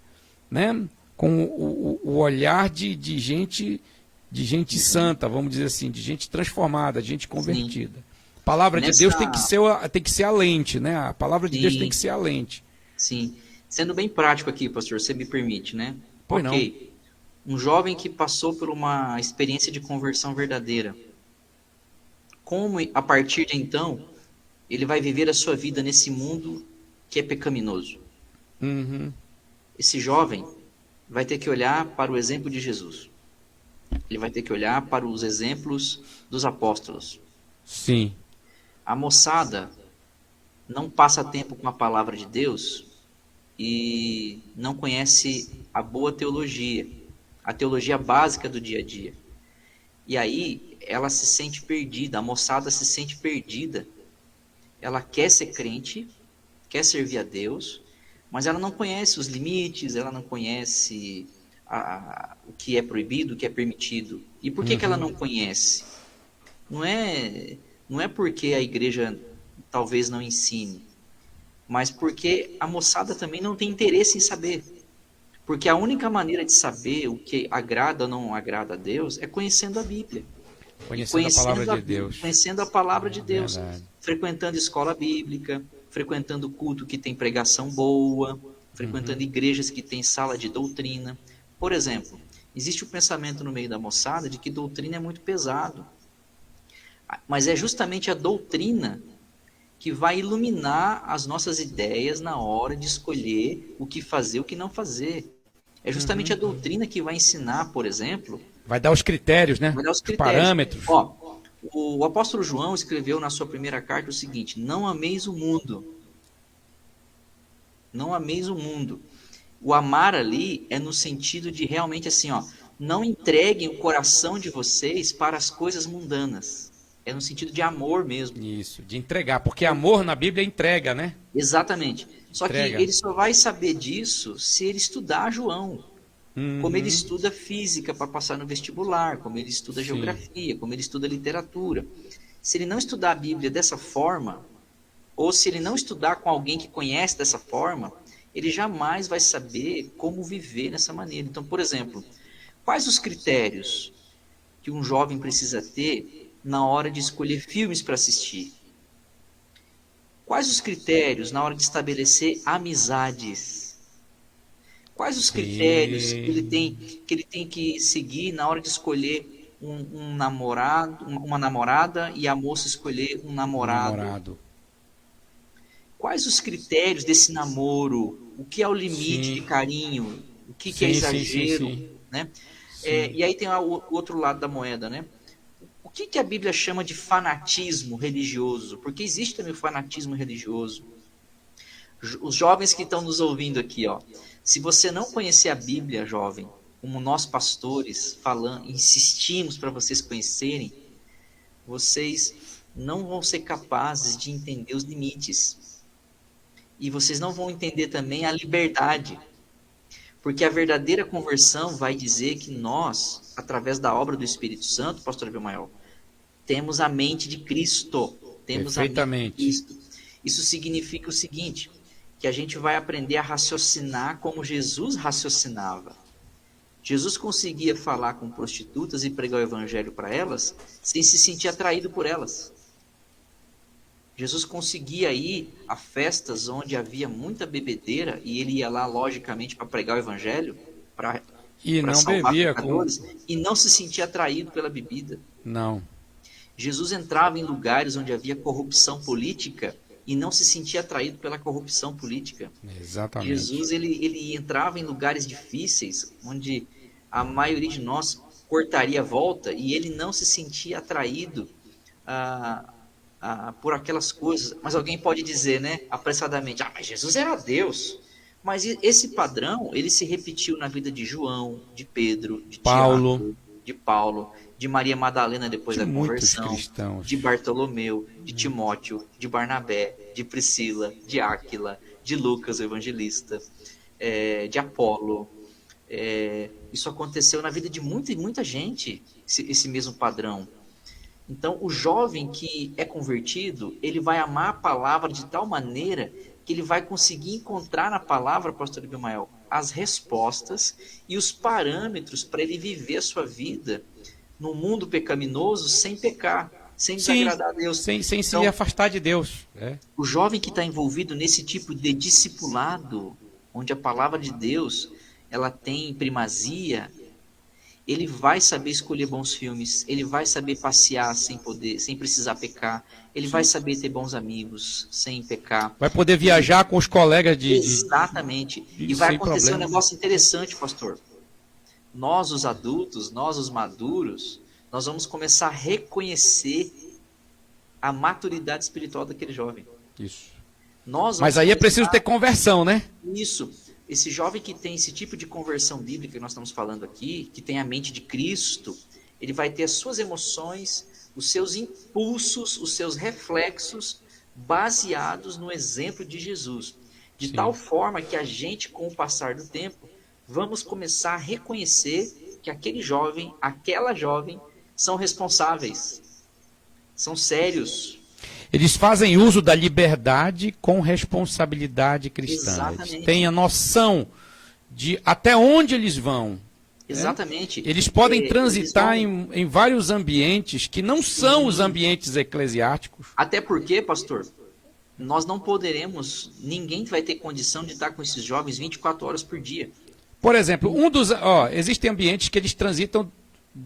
né? Com o olhar de gente santa, vamos dizer assim, de gente transformada, de gente convertida. Sim. A palavra de Deus tem que ser a lente, né? A palavra de Deus tem que ser a lente. Sim. Sendo bem prático aqui, pastor, você me permite, né? Pois não. Um jovem que passou por uma experiência de conversão verdadeira, como a partir de então ele vai viver a sua vida nesse mundo que é pecaminoso? Esse jovem vai ter que olhar para o exemplo de Jesus. Ele vai ter que olhar para os exemplos dos apóstolos. Sim. A moçada não passa tempo com a palavra de Deus e não conhece a boa teologia, a teologia básica do dia a dia. E aí ela se sente perdida, a moçada se sente perdida. Ela quer ser crente, quer servir a Deus, mas ela não conhece os limites, ela não conhece o que é proibido, o que é permitido. E por que ela não conhece? Não é porque a igreja talvez não ensine, mas porque a moçada também não tem interesse em saber. Porque a única maneira de saber o que agrada ou não agrada a Deus é conhecendo a Bíblia. Conhecendo a palavra de Deus. Conhecendo a palavra de Deus. Verdade. Frequentando escola bíblica, frequentando culto que tem pregação boa, frequentando igrejas que tem sala de doutrina. Por exemplo, existe o pensamento no meio da moçada de que doutrina é muito pesado. Mas é justamente a doutrina que vai iluminar as nossas ideias na hora de escolher o que fazer e o que não fazer. É justamente a doutrina que vai ensinar, por exemplo, Vai dar os critérios, né? Vai dar os Os critérios. parâmetros. Ó, o apóstolo João escreveu na sua primeira carta o seguinte: não ameis o mundo. Não ameis o mundo. O amar ali é no sentido de realmente assim, ó, não entreguem o coração de vocês para as coisas mundanas. É no sentido de amor mesmo. Isso, de entregar. Porque amor na Bíblia é entrega, né? Exatamente. Só que Entrega. ele só vai saber disso se ele estudar João. Como ele estuda física para passar no vestibular, como ele estuda Sim. geografia, como ele estuda literatura. Se ele não estudar a Bíblia dessa forma, ou se ele não estudar com alguém que conhece dessa forma, ele jamais vai saber como viver nessa maneira. Então, por exemplo, quais os critérios que um jovem precisa ter na hora de escolher filmes para assistir? Quais os critérios na hora de estabelecer amizades? Quais os critérios que ele tem que seguir na hora de escolher um namorado, uma namorada, e a moça escolher um namorado? Quais os critérios desse namoro? O que é o limite Sim. de carinho? O que é Sim, exagero? sim. Né? E aí tem o outro lado da moeda, né? O que a Bíblia chama de fanatismo religioso? Porque existe também o fanatismo religioso. Os jovens que estão nos ouvindo aqui, ó, se você não conhecer a Bíblia, jovem, como nós pastores insistimos para vocês conhecerem, vocês não vão ser capazes de entender os limites. E vocês não vão entender também a liberdade. Porque a verdadeira conversão vai dizer que nós, através da obra do Espírito Santo, pastor Abimael, temos a mente de Cristo. Temos a mente de Cristo. Isso significa o seguinte, que a gente vai aprender a raciocinar como Jesus raciocinava. Jesus conseguia falar com prostitutas e pregar o evangelho para elas sem se sentir atraído por elas. Jesus conseguia ir a festas onde havia muita bebedeira e ele ia lá, logicamente, para pregar o evangelho, para salvar pecadores, e não se sentia atraído pela bebida. Não. Jesus entrava em lugares onde havia corrupção política e não se sentia atraído pela corrupção política. Exatamente. Jesus ele entrava em lugares difíceis, onde a maioria de nós cortaria a volta, e ele não se sentia atraído por aquelas coisas. Mas alguém pode dizer, né, apressadamente, mas Jesus era Deus. Mas esse padrão, ele se repetiu na vida de João, de Pedro, de Tiago, de Paulo, de Maria Madalena depois da conversão, de Bartolomeu, de Timóteo, de Barnabé, de Priscila, de Áquila, de Lucas, o evangelista, de Apolo. Isso aconteceu na vida de muita gente, esse mesmo padrão. Então, o jovem que é convertido, ele vai amar a palavra de tal maneira que ele vai conseguir encontrar na palavra, pastor Abimael, as respostas e os parâmetros para ele viver a sua vida no mundo pecaminoso sem pecar, sem desagradar a Deus. Sem se afastar de Deus. O jovem que está envolvido nesse tipo de discipulado, onde a palavra de Deus ela tem primazia, ele vai saber escolher bons filmes, ele vai saber passear sem precisar pecar, ele vai saber ter bons amigos sem pecar. Vai poder viajar com os colegas Exatamente. E vai acontecer um negócio interessante, pastor. Nós, os adultos, nós, os maduros, nós vamos começar a reconhecer a maturidade espiritual daquele jovem. Isso. Mas aí é preciso ter conversão, né? Isso. Esse jovem que tem esse tipo de conversão bíblica que nós estamos falando aqui, que tem a mente de Cristo, ele vai ter as suas emoções, os seus impulsos, os seus reflexos baseados no exemplo de Jesus. De tal forma que a gente, com o passar do tempo, vamos começar a reconhecer que aquele jovem, aquela jovem, são responsáveis, são sérios. Eles fazem uso da liberdade com responsabilidade cristã. Exatamente. Eles têm a noção de até onde eles vão. Exatamente. Eles podem transitar em vários ambientes que não são os ambientes eclesiásticos. Até porque, pastor, nós não poderemos, ninguém vai ter condição de estar com esses jovens 24 horas por dia. Por exemplo, existem ambientes que eles transitam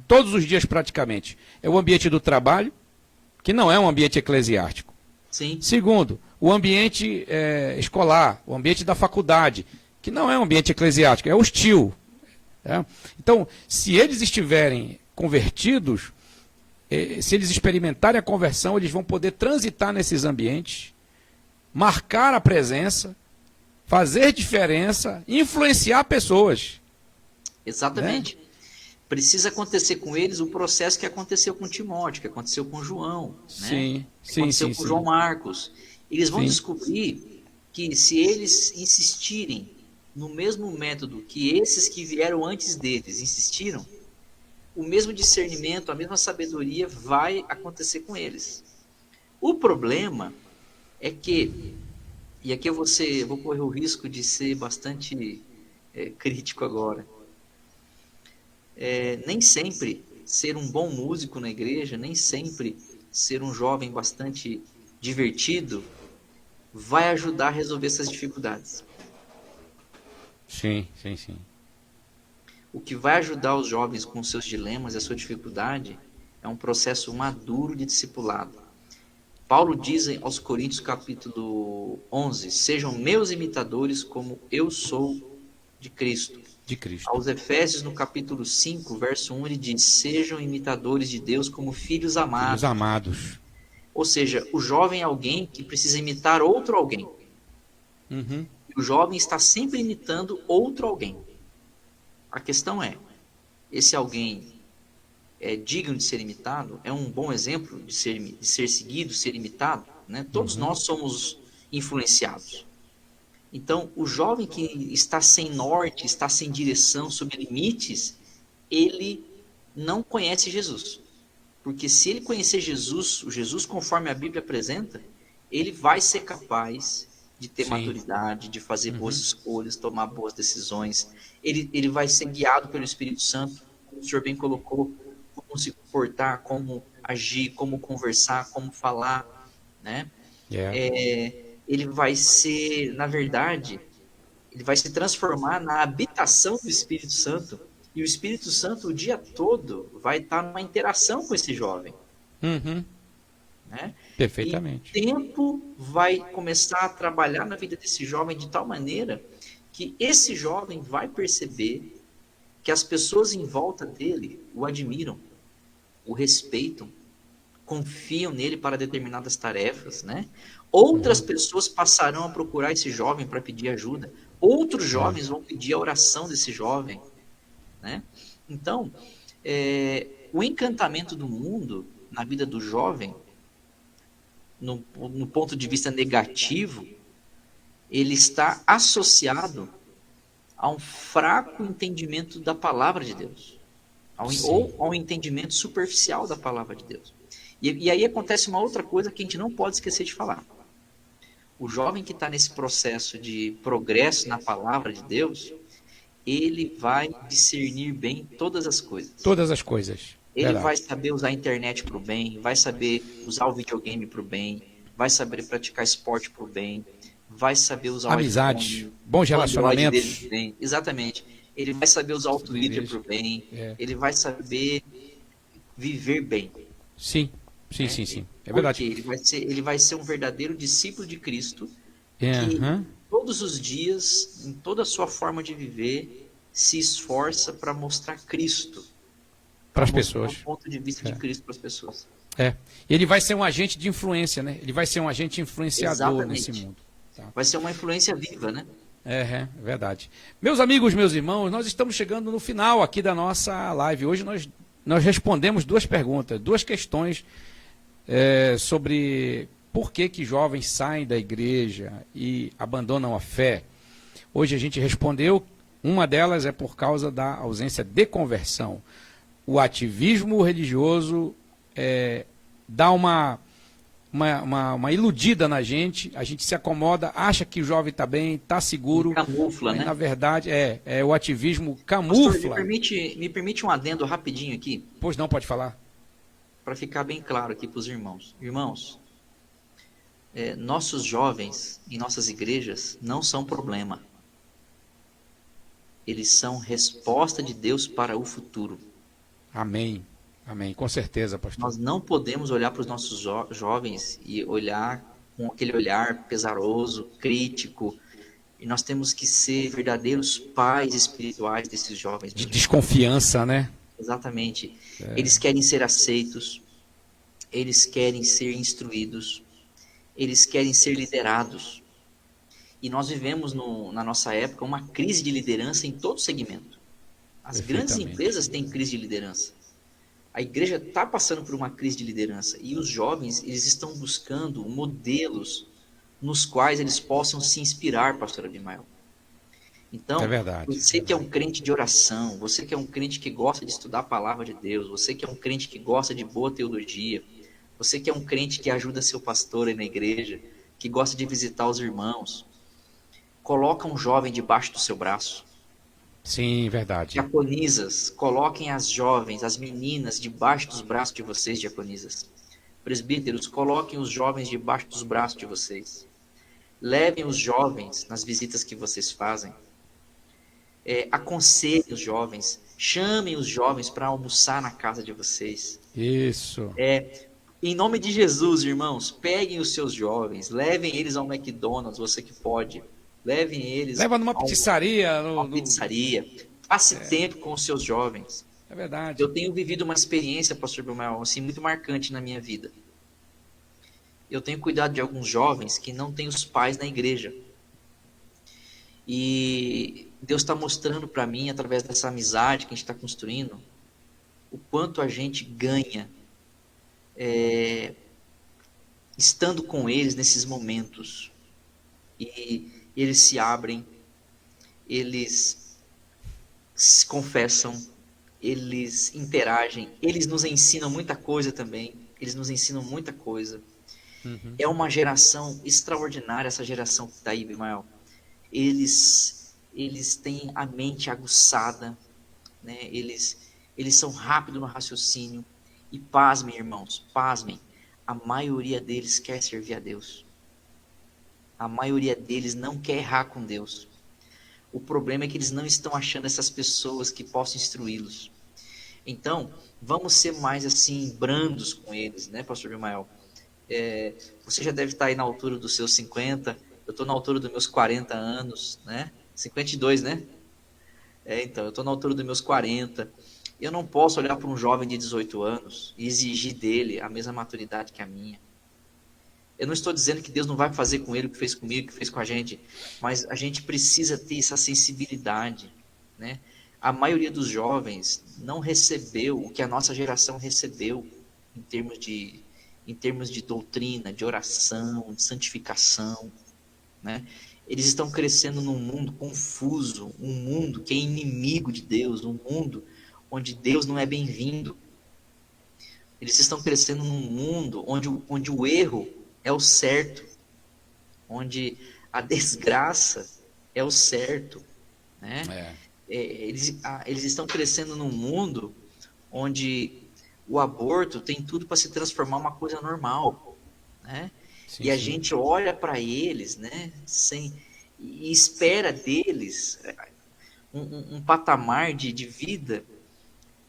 todos os dias praticamente. É o ambiente do trabalho, que não é um ambiente eclesiástico. Sim. Segundo, o ambiente escolar, o ambiente da faculdade, que não é um ambiente eclesiástico, é hostil. Tá? Então, se eles estiverem convertidos, se eles experimentarem a conversão, eles vão poder transitar nesses ambientes, marcar a presença, fazer diferença, influenciar pessoas. Exatamente. Né? Precisa acontecer com eles o processo que aconteceu com Timóteo, que aconteceu com João, sim, né? Que aconteceu com João Marcos. Eles vão descobrir que se eles insistirem no mesmo método que esses que vieram antes deles insistiram, o mesmo discernimento, a mesma sabedoria vai acontecer com eles. O problema é que, e aqui eu vou correr o risco de ser bastante crítico agora, nem sempre ser um bom músico na igreja, nem sempre ser um jovem bastante divertido vai ajudar a resolver essas dificuldades. Sim. O que vai ajudar os jovens com seus dilemas e a sua dificuldade é um processo maduro de discipulado. Paulo diz aos Coríntios capítulo 11, sejam meus imitadores como eu sou de Cristo. Aos Efésios no capítulo 5, verso 1, ele diz, sejam imitadores de Deus como filhos amados. Ou seja, o jovem é alguém que precisa imitar outro alguém. Uhum. O jovem está sempre imitando outro alguém. A questão é, esse alguém é digno de ser imitado? É um bom exemplo de ser seguido, ser imitado? Né? Todos nós somos influenciados. Então, o jovem que está sem norte, está sem direção, sob limites, ele não conhece Jesus. Porque se ele conhecer Jesus, o Jesus conforme a Bíblia apresenta, ele vai ser capaz de ter maturidade, de fazer boas escolhas, tomar boas decisões. Ele vai ser guiado pelo Espírito Santo, como o senhor bem colocou, como se comportar, como agir, como conversar, como falar, né? Ele vai ser, na verdade, ele vai se transformar na habitação do Espírito Santo, e o Espírito Santo o dia todo vai estar numa interação com esse jovem. Né? Perfeitamente. E o tempo vai começar a trabalhar na vida desse jovem de tal maneira que esse jovem vai perceber que as pessoas em volta dele o admiram, o respeitam, confiam nele para determinadas tarefas, né? Outras pessoas passarão a procurar esse jovem para pedir ajuda. Outros jovens vão pedir a oração desse jovem, né? Então, o encantamento do mundo na vida do jovem, no ponto de vista negativo, ele está associado a um fraco entendimento da palavra de Deus, ou a um entendimento superficial da palavra de Deus. E aí acontece uma outra coisa que a gente não pode esquecer de falar. O jovem que está nesse processo de progresso na palavra de Deus, ele vai discernir bem todas as coisas. Todas as coisas. Ele vai saber usar a internet para o bem, vai saber usar o videogame para o bem, vai saber praticar esporte para o bem, vai saber usar amizade, o iPhone, bons relacionamentos. Dele bem. Exatamente. Ele vai saber usar o Twitter para o bem, ele vai saber viver bem. Sim. É verdade. Porque ele vai ser um verdadeiro discípulo de Cristo, que todos os dias, em toda a sua forma de viver, se esforça para mostrar Cristo para as pessoas. Do ponto de vista de Cristo para as pessoas. Ele vai ser um agente de influência, né? Ele vai ser um agente influenciador nesse mundo. Tá? Vai ser uma influência viva, né? É verdade. Meus amigos, meus irmãos, nós estamos chegando no final aqui da nossa live. Hoje nós respondemos duas perguntas, duas questões sobre por que jovens saem da igreja e abandonam a fé. Hoje a gente respondeu, uma delas é por causa da ausência de conversão. O ativismo religioso dá uma iludida na gente, a gente se acomoda, acha que o jovem está bem, está seguro. Camufla, né? Na verdade, o ativismo camufla. Pastor, me permite um adendo rapidinho aqui? Pois não, pode falar. Para ficar bem claro aqui para os irmãos. Irmãos, nossos jovens em nossas igrejas não são problema. Eles são resposta de Deus para o futuro. Amém. Com certeza, pastor. Nós não podemos olhar para os nossos jovens e olhar com aquele olhar pesaroso, crítico. E nós temos que ser verdadeiros pais espirituais desses jovens, De meus irmãos. desconfiança, né? Exatamente. Eles querem ser aceitos, eles querem ser instruídos, eles querem ser liderados. E nós vivemos na nossa época uma crise de liderança em todo segmento. As grandes Perfeitamente. empresas têm crise de liderança. A igreja está passando por uma crise de liderança. E os jovens, eles estão buscando modelos nos quais eles possam se inspirar, pastor Abimael. É Então, verdade, você que é um verdade. crente de oração, você que é um crente que gosta de estudar a palavra de Deus, você que é um crente que gosta de boa teologia, você que é um crente que ajuda seu pastor aí na igreja, que gosta de visitar os irmãos, coloca um jovem debaixo do seu braço. Sim, verdade. Diaconisas, coloquem as jovens, as meninas debaixo dos braços de vocês, diaconisas. Presbíteros, coloquem os jovens debaixo dos braços de vocês. Levem os jovens nas visitas que vocês fazem. Aconselhem os jovens. Chamem os jovens para almoçar na casa de vocês. Isso. Em nome de Jesus, irmãos, peguem os seus jovens, levem eles ao McDonald's, você que pode. Levem eles Leva numa a pizzaria. uma pizzaria. Passe tempo com os seus jovens. É verdade. Eu tenho vivido uma experiência, pastor Bilmel, assim, muito marcante na minha vida. Eu tenho cuidado de alguns jovens que não têm os pais na igreja. E Deus está mostrando para mim, através dessa amizade que a gente está construindo, o quanto a gente ganha estando com eles nesses momentos. E eles se abrem, eles se confessam, eles interagem, eles nos ensinam muita coisa também. Eles nos ensinam muita coisa. Uhum. É uma geração extraordinária, essa geração que está aí, Bimael. Eles têm a mente aguçada, né? Eles são rápidos no raciocínio. E pasmem, irmãos, pasmem. A maioria deles quer servir a Deus. A maioria deles não quer errar com Deus. O problema é que eles não estão achando essas pessoas que possam instruí-los. Então, vamos ser mais assim, brandos com eles, né, pastor Bimael? Você já deve estar aí na altura dos seus 50, eu estou na altura dos meus 40 anos, né? 52, né? Então, eu estou na altura dos meus 40. Eu não posso olhar para um jovem de 18 anos e exigir dele a mesma maturidade que a minha. Eu não estou dizendo que Deus não vai fazer com ele o que fez comigo, o que fez com a gente, mas a gente precisa ter essa sensibilidade, né? A maioria dos jovens não recebeu o que a nossa geração recebeu em termos de doutrina, de oração, de santificação, né? Eles estão crescendo num mundo confuso, um mundo que é inimigo de Deus, um mundo onde Deus não é bem-vindo. Eles estão crescendo num mundo onde o erro é o certo, onde a desgraça é o certo, né? É. Eles estão crescendo num mundo onde o aborto tem tudo para se transformar uma coisa normal, né? Sim, E a sim. gente olha para eles, né, e espera deles um patamar de vida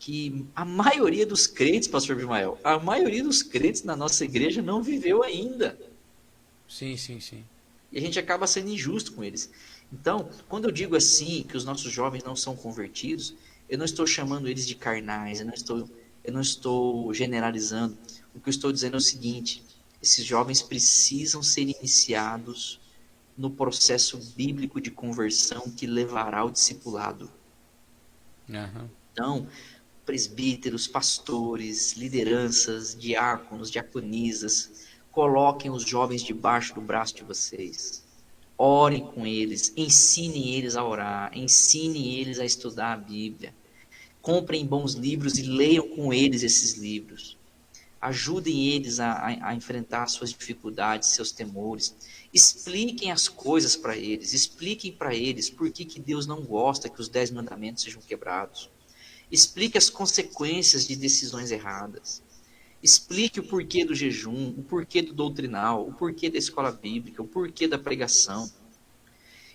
que a maioria dos crentes, pastor Bimael, a maioria dos crentes na nossa igreja não viveu ainda. Sim, sim, sim. E a gente acaba sendo injusto com eles. Então, quando eu digo assim, que os nossos jovens não são convertidos, eu não estou chamando eles de carnais, eu não estou generalizando. O que eu estou dizendo é o seguinte: esses jovens precisam ser iniciados no processo bíblico de conversão que levará ao discipulado. Aham. Então, presbíteros, pastores, lideranças, diáconos, diaconisas, coloquem os jovens debaixo do braço de vocês. Orem com eles, ensinem eles a orar, ensinem eles a estudar a Bíblia. Comprem bons livros e leiam com eles esses livros. Ajudem eles a enfrentar suas dificuldades, seus temores. Expliquem as coisas para eles. Expliquem para eles por que Deus não gosta que os 10 mandamentos sejam quebrados. Explique as consequências de decisões erradas. Explique o porquê do jejum, o porquê do doutrinal, o porquê da escola bíblica, o porquê da pregação.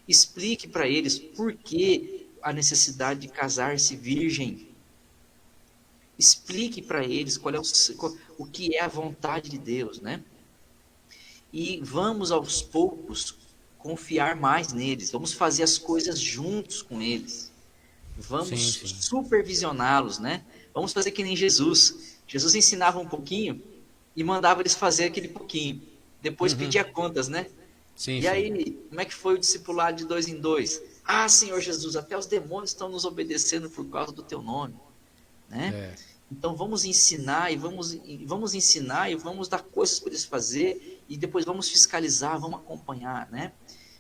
Explique para eles por que a necessidade de casar-se virgem. Explique para eles o que é a vontade de Deus, né? E vamos aos poucos confiar mais neles, vamos fazer as coisas juntos com eles, vamos supervisioná-los, né? Vamos fazer que nem Jesus. Jesus ensinava um pouquinho e mandava eles fazer aquele pouquinho. Depois pedia contas, né? E aí, como é que foi o discipulado de 2 em 2? Ah, Senhor Jesus, até os demônios estão nos obedecendo por causa do teu nome, né? Então vamos ensinar e vamos ensinar e vamos dar coisas para eles fazer e depois vamos fiscalizar, vamos acompanhar, né?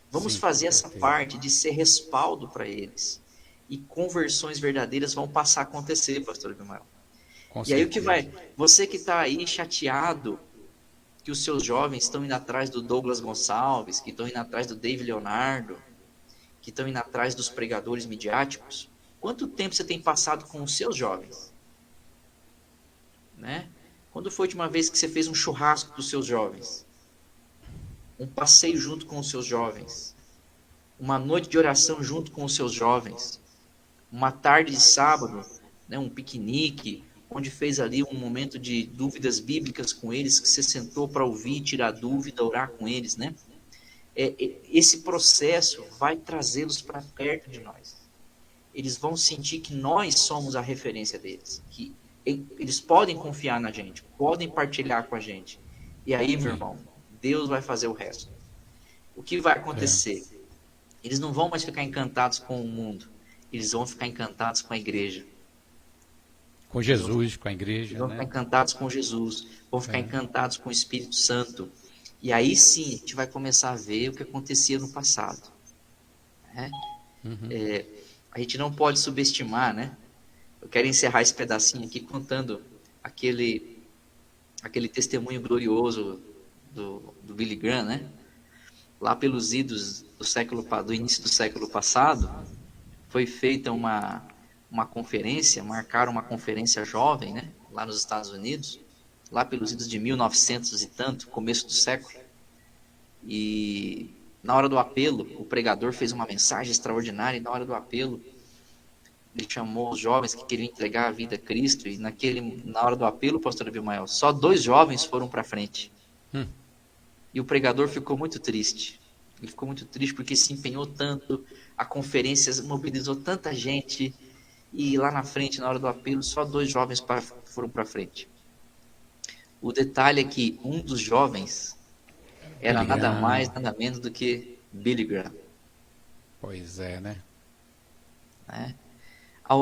Vamos fazer essa parte de ser respaldo para eles. E conversões verdadeiras vão passar a acontecer, pastor Abimael. E aí o que vai? Você que está aí chateado que os seus jovens estão indo atrás do Douglas Gonçalves, que estão indo atrás do David Leonardo, que estão indo atrás dos pregadores midiáticos, quanto tempo você tem passado com os seus jovens? Né? Quando foi a última vez que você fez um churrasco para os seus jovens? Um passeio junto com os seus jovens? Uma noite de oração junto com os seus jovens? Uma tarde de sábado, né, um piquenique, onde fez ali um momento de dúvidas bíblicas com eles, que você sentou para ouvir, tirar dúvida, orar com eles, né? Esse processo vai trazê-los para perto de nós. Eles vão sentir que nós somos a referência deles, que eles podem confiar na gente, podem partilhar com a gente. E aí, meu irmão, Deus vai fazer o resto. O que vai acontecer? Eles não vão mais ficar encantados com o mundo, eles vão ficar encantados com a igreja. Com Jesus, com a igreja. Vão ficar encantados com Jesus, vão ficar encantados com o Espírito Santo. E aí sim, a gente vai começar a ver o que acontecia no passado. Né? A gente não pode subestimar, né? Eu quero encerrar esse pedacinho aqui contando aquele testemunho glorioso do Billy Graham, né? Lá pelos idos do início do século passado, foi feita uma conferência, marcaram uma conferência jovem, né? Lá nos Estados Unidos, lá pelos idos de 1900 e tanto, começo do século. E na hora do apelo, o pregador fez uma mensagem extraordinária, e na hora do apelo, ele chamou os jovens que queriam entregar a vida a Cristo, e na hora do apelo, pastor Abimael, só 2 jovens foram para frente. E o pregador ficou muito triste. Ele ficou muito triste porque se empenhou tanto, a conferência mobilizou tanta gente, e lá na frente, na hora do apelo, só 2 jovens foram para frente. O detalhe é que um dos jovens era nada mais, nada menos do que Billy Graham. Pois é, né?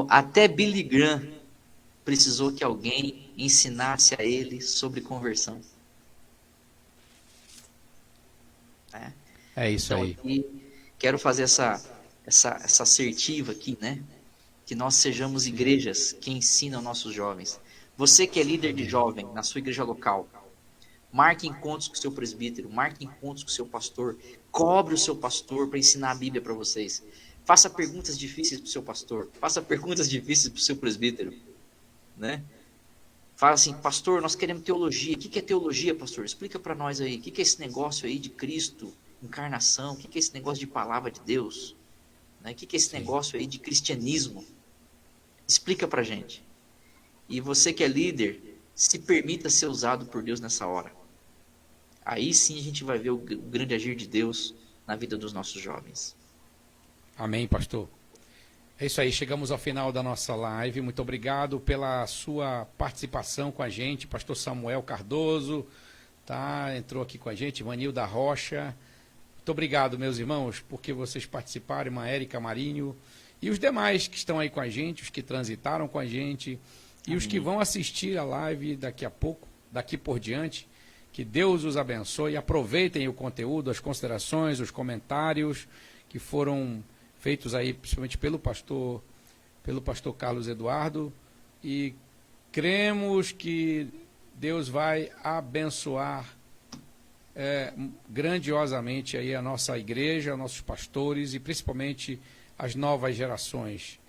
Até Billy Graham precisou que alguém ensinasse a ele sobre conversão. É isso então, aí. Aqui, quero fazer essa assertiva aqui, né? Que nós sejamos igrejas que ensinam nossos jovens. Você que é líder de jovem na sua igreja local, marque encontros com o seu presbítero, marque encontros com o seu pastor, cobre o seu pastor para ensinar a Bíblia para vocês. Faça perguntas difíceis para o seu pastor, faça perguntas difíceis para o seu presbítero, né? Fala assim, pastor, nós queremos teologia. O que é teologia, pastor? Explica para nós aí. O que é esse negócio aí de Cristo, encarnação? O que é esse negócio de palavra de Deus? Né? O que é esse negócio aí de cristianismo? Explica para a gente. E você que é líder, se permita ser usado por Deus nessa hora. Aí sim a gente vai ver o grande agir de Deus na vida dos nossos jovens. Amém, pastor. É isso aí, chegamos ao final da nossa live. Muito obrigado pela sua participação com a gente, pastor Samuel Cardoso, tá? Entrou aqui com a gente, Vanilda Rocha. Muito obrigado, meus irmãos, porque vocês participaram, irmã Érica Marinho, e os demais que estão aí com a gente, os que transitaram com a gente, e os que vão assistir a live daqui a pouco, daqui por diante. Que Deus os abençoe, aproveitem o conteúdo, as considerações, os comentários que foram feitos aí, principalmente pelo pastor Carlos Eduardo, e cremos que Deus vai abençoar grandiosamente aí a nossa igreja, nossos pastores e principalmente as novas gerações.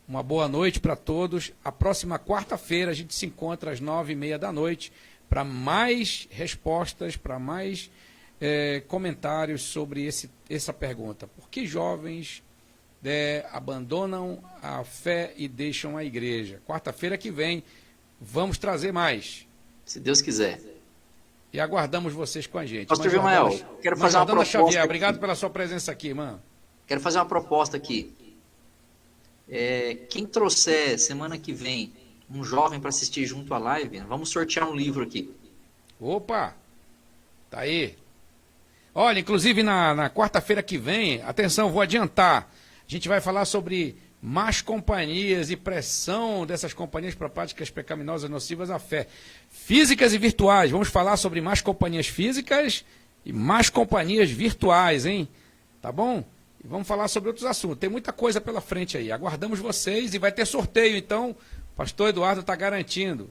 Uma boa noite para todos. A próxima quarta-feira a gente se encontra às 9h30 da noite para mais respostas, para mais comentários sobre essa pergunta. Por que jovens abandonam a fé e deixam a igreja? Quarta-feira que vem vamos trazer mais. Se Deus quiser. E aguardamos vocês com a gente. Pastor Vimael, quero fazer uma proposta. Xavier, obrigado pela sua presença aqui, mano. Quero fazer uma proposta aqui. Quem trouxer semana que vem um jovem para assistir junto à live, vamos sortear um livro aqui. Opa! Tá aí. Olha, inclusive na quarta-feira que vem, atenção, vou adiantar. A gente vai falar sobre más companhias e pressão dessas companhias para práticas pecaminosas nocivas à fé. Físicas e virtuais. Vamos falar sobre más companhias físicas e más companhias virtuais, hein? Tá bom? E vamos falar sobre outros assuntos. Tem muita coisa pela frente aí. Aguardamos vocês e vai ter sorteio, então o pastor Eduardo está garantindo.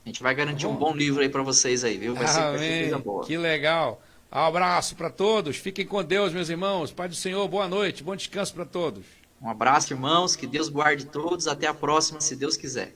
A gente vai garantir um bom livro aí para vocês aí, viu? Vai ser coisa boa. Que legal. Um abraço para todos. Fiquem com Deus, meus irmãos. Pai do Senhor, boa noite. Bom descanso para todos. Um abraço, irmãos. Que Deus guarde todos. Até a próxima, se Deus quiser.